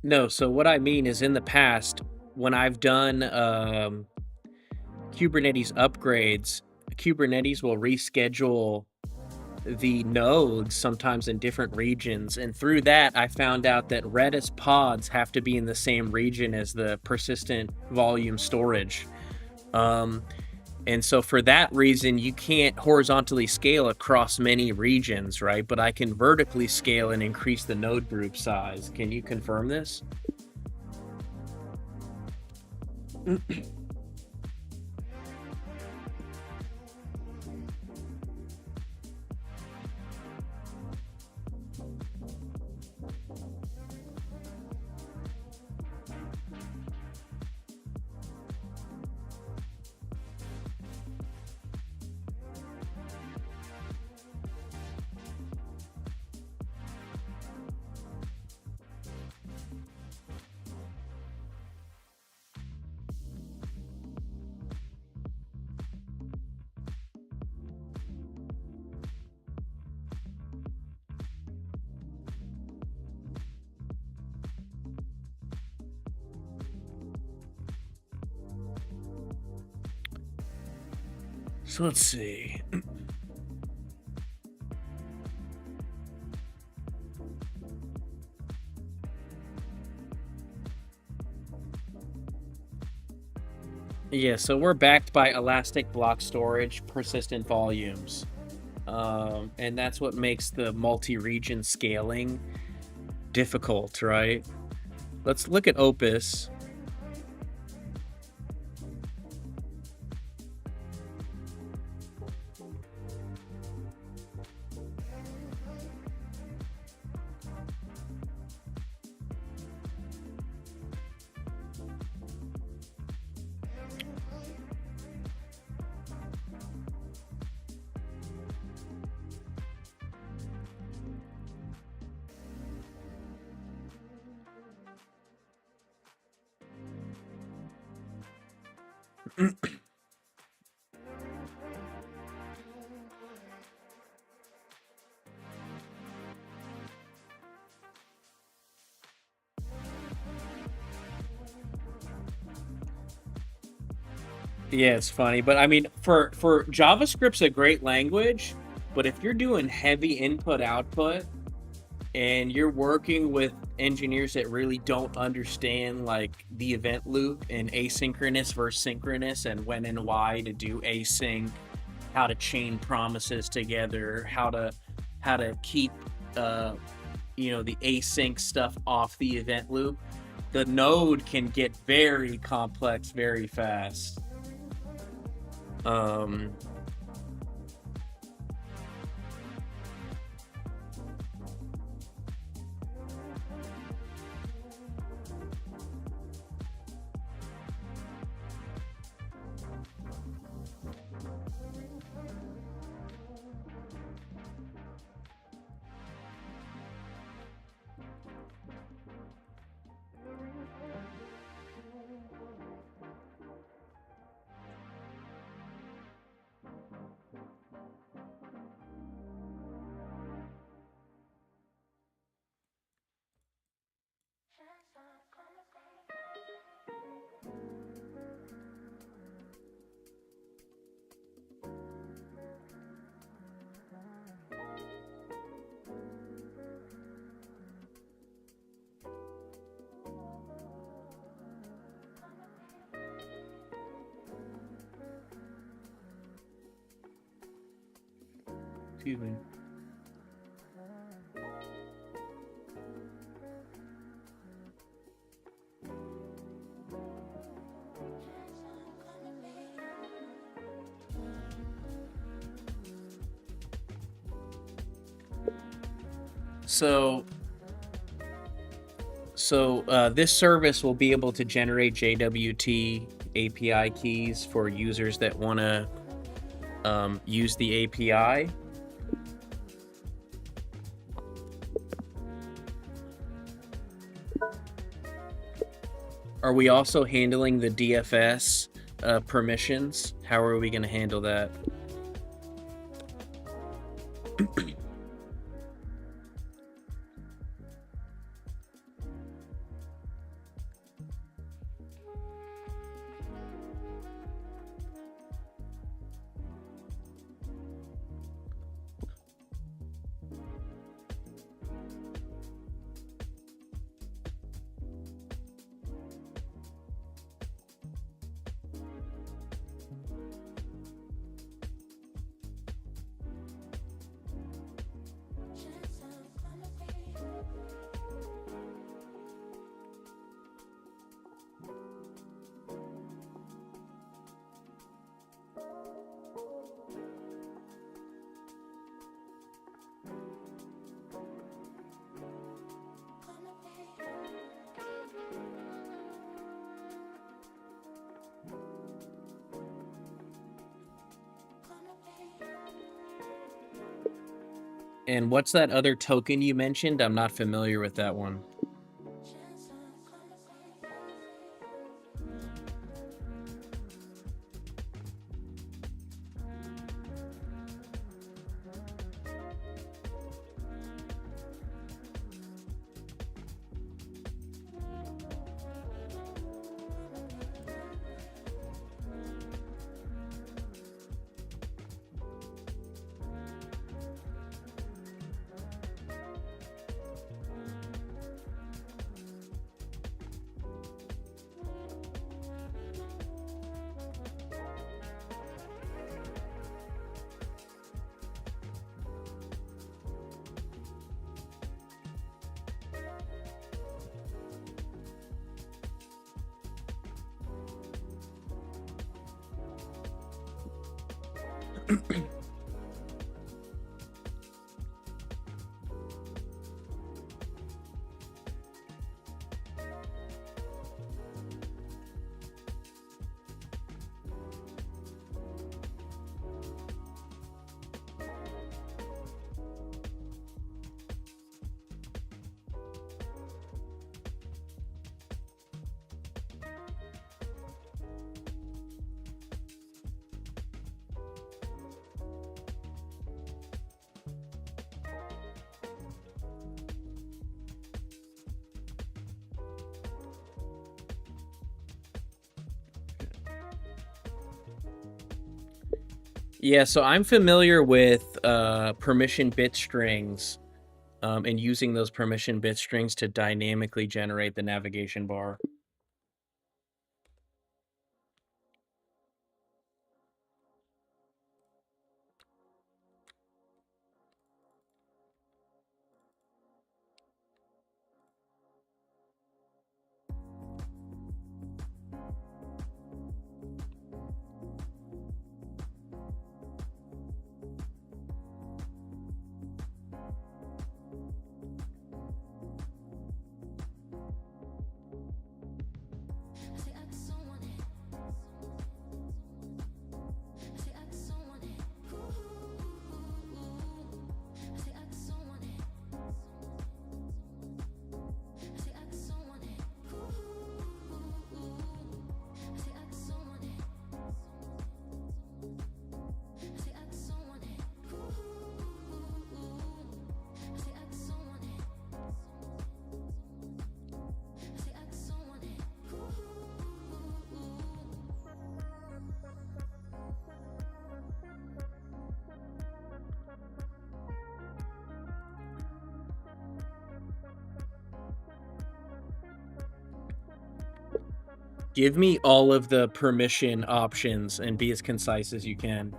No, so what I mean is in the past, when I've done Kubernetes upgrades, Kubernetes will reschedule the nodes sometimes in different regions, and through that I found out that Redis pods have to be in the same region as the persistent volume storage. And so for that reason, you can't horizontally scale across many regions, right? But I can vertically scale and increase the node group size. Can you confirm this? So let's see. Yeah, so we're backed by elastic block storage, persistent volumes. And that's what makes the multi-region scaling difficult, right? Let's look at Opus. Yeah, it's funny, but I mean, for JavaScript's a great language, but if you're doing heavy input output and you're working with engineers that really don't understand like the event loop and asynchronous versus synchronous and when and why to do async, how to chain promises together, how to keep the async stuff off the event loop, the node can get very complex very fast. Um, excuse me. So this service will be able to generate JWT API keys for users that want to use the API. Are we also handling the DFS permissions? How are we going to handle that? And what's that other token you mentioned? I'm not familiar with that one. Yeah, so I'm familiar with permission bit strings and using those permission bit strings to dynamically generate the navigation bar. Give me all of the permission options and be as concise as you can.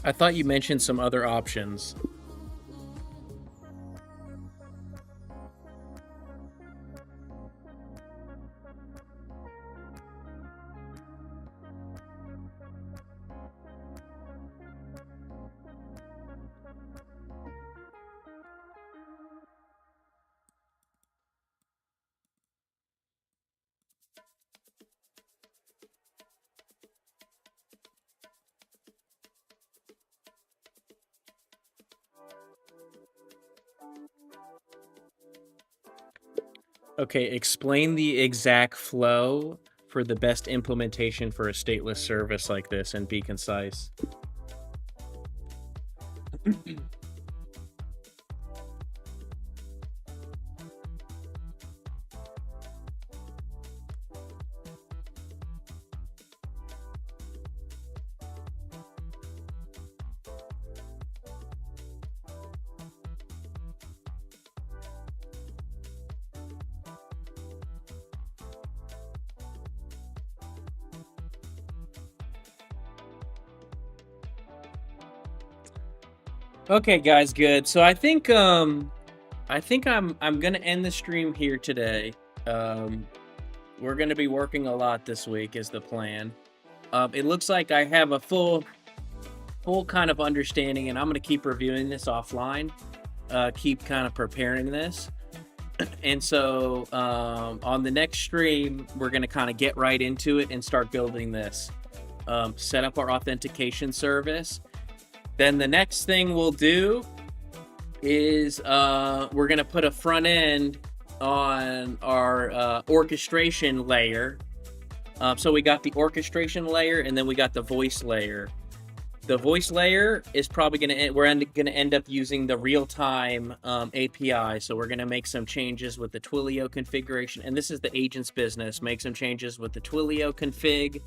I thought you mentioned some other options. Okay, explain the exact flow for the best implementation for a stateless service like this and be concise. Okay, guys, good. So I think I'm gonna end the stream here today. Um, we're gonna be working a lot this week is the plan. It looks like I have a full kind of understanding, and I'm gonna keep reviewing this offline. Keep kind of preparing this. And so on the next stream, we're gonna kind of get right into it and start building this. Set up our authentication service. Then the next thing we'll do is we're gonna put a front end on our orchestration layer. So we got the orchestration layer, and then we got the voice layer. The voice layer is probably we're gonna end up using the real-time API. So we're gonna make some changes with the Twilio configuration, and this is the agents business. Make some changes with the Twilio config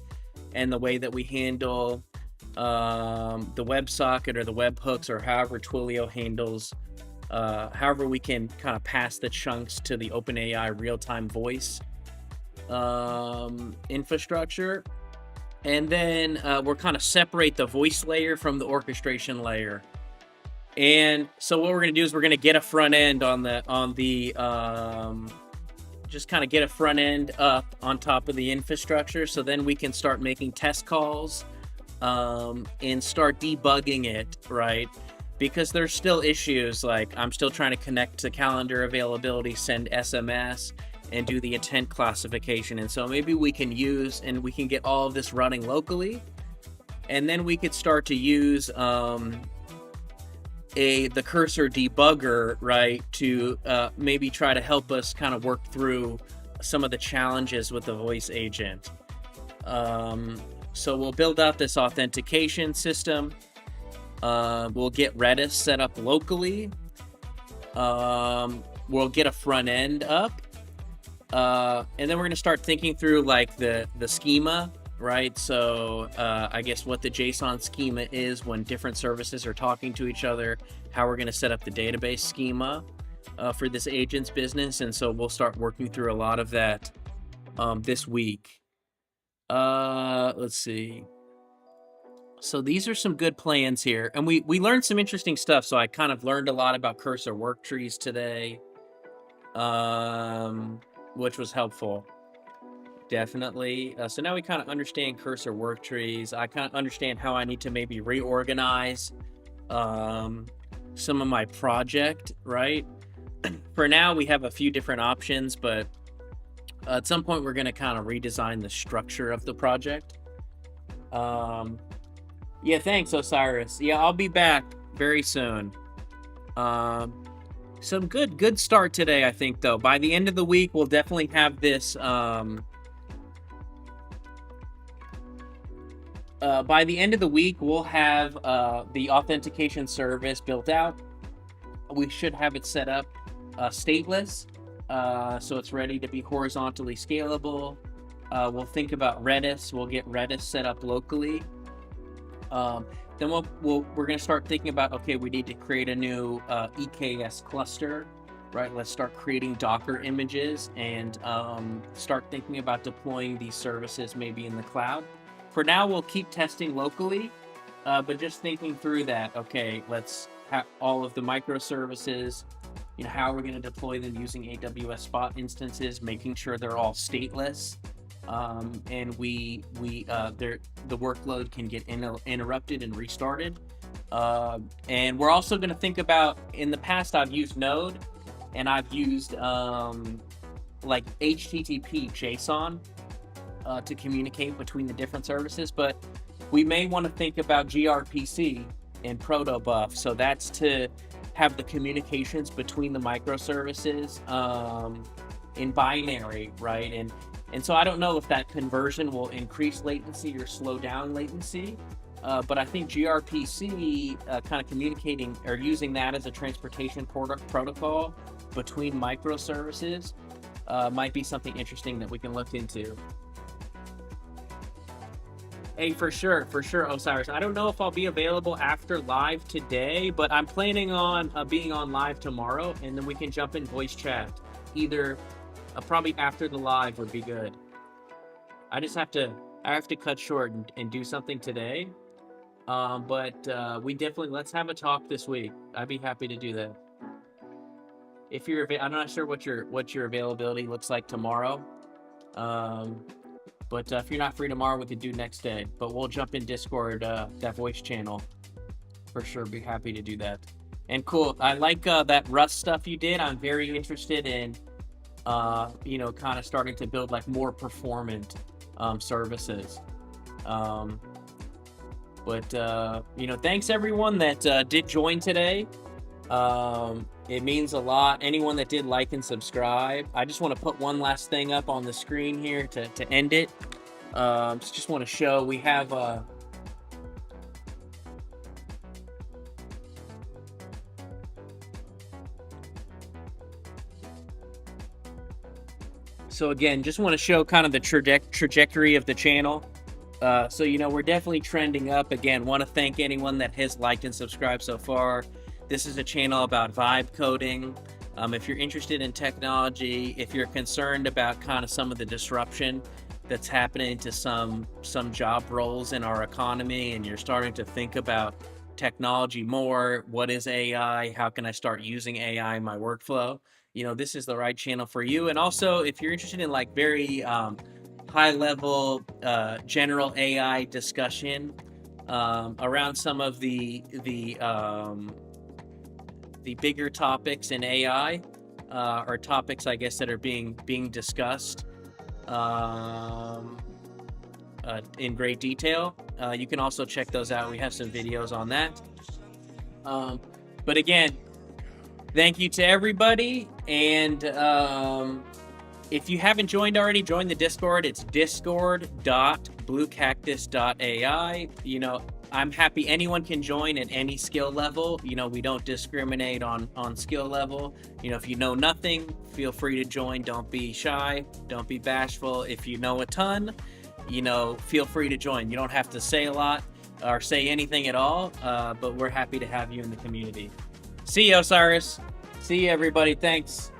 and the way that we handle the WebSocket or the webhooks, or however Twilio handles, however we can kind of pass the chunks to the OpenAI real-time voice infrastructure. And then we're kind of separate the voice layer from the orchestration layer. And so what we're going to do is we're going to get a front end just kind of get a front end up on top of the infrastructure. So then we can start making test calls and start debugging it, right? Because there's still issues, like I'm still trying to connect to calendar availability, send SMS, and do the intent classification. And so maybe we can get all of this running locally, and then we could start to use the cursor debugger, right, to maybe try to help us kind of work through some of the challenges with the voice agent. So we'll build out this authentication system. We'll get Redis set up locally. We'll get a front end up. And then we're going to start thinking through like the schema, right? So I guess what the JSON schema is when different services are talking to each other, how we're going to set up the database schema for this agent's business. And so we'll start working through a lot of that this week. Let's see. So these are some good plans here. And we learned some interesting stuff. So I kind of learned a lot about cursor work trees today, which was helpful. Definitely. So now we kind of understand cursor work trees. I kind of understand how I need to maybe reorganize some of my project, right? For now, we have a few different options, but at some point we're going to kind of redesign the structure of the project. Yeah, thanks, Osiris. Yeah, I'll be back very soon. Some good start today, I think, though. By the end of the week, we'll definitely have this. By the end of the week, we'll have the authentication service built out. We should have it set up stateless, so it's ready to be horizontally scalable. We'll think about Redis. We'll get Redis set up locally. Then we're going to start thinking about, okay, we need to create a new EKS cluster, right? Let's start creating Docker images and start thinking about deploying these services maybe in the cloud. For now, we'll keep testing locally, but just thinking through that, okay, let's have all of the microservices, how we're going to deploy them using AWS Spot instances, making sure they're all stateless. And the workload can get interrupted and restarted. And we're also going to think about, in the past, I've used Node, and I've used like HTTP JSON to communicate between the different services, but we may want to think about gRPC and protobuf. So that's to have the communications between the microservices in binary, right? And so I don't know if that conversion will increase latency or slow down latency, but I think gRPC kind of communicating or using that as a transportation protocol between microservices might be something interesting that we can look into. Hey, for sure, Osiris. I don't know if I'll be available after live today, but I'm planning on being on live tomorrow, and then we can jump in voice chat. Either probably after the live would be good. I have to cut short and do something today. But we definitely, let's have a talk this week. I'd be happy to do that. If you're, I'm not sure what your availability looks like tomorrow. But if you're not free tomorrow, we could do next day. But we'll jump in Discord, that voice channel, for sure. Be happy to do that. And cool, I like that Rust stuff you did. I'm very interested in, kind of starting to build like more performant services. Thanks everyone that did join today. It means a lot. Anyone that did like and subscribe. I just want to put one last thing up on the screen here to end it. Just want to show we have so again, just want to show kind of the trajectory of the channel. So we're definitely trending up. Again, want to thank anyone that has liked and subscribed so far. This is a channel about vibe coding. If you're interested in technology, if you're concerned about kind of some of the disruption that's happening to some job roles in our economy, and you're starting to think about technology more, what is AI? How can I start using AI in my workflow? This is the right channel for you. And also, if you're interested in like very high level general AI discussion around some of the bigger topics in AI, or topics, I guess, that are being discussed in great detail. You can also check those out. We have some videos on that. But again, thank you to everybody. And if you haven't joined already, join the Discord. It's discord.bluecactus.ai. I'm happy anyone can join at any skill level. We don't discriminate on skill level. If you know nothing, feel free to join. Don't be shy. Don't be bashful. If you know a ton, feel free to join. You don't have to say a lot or say anything at all, but we're happy to have you in the community. See you, Osiris. See you, everybody. Thanks.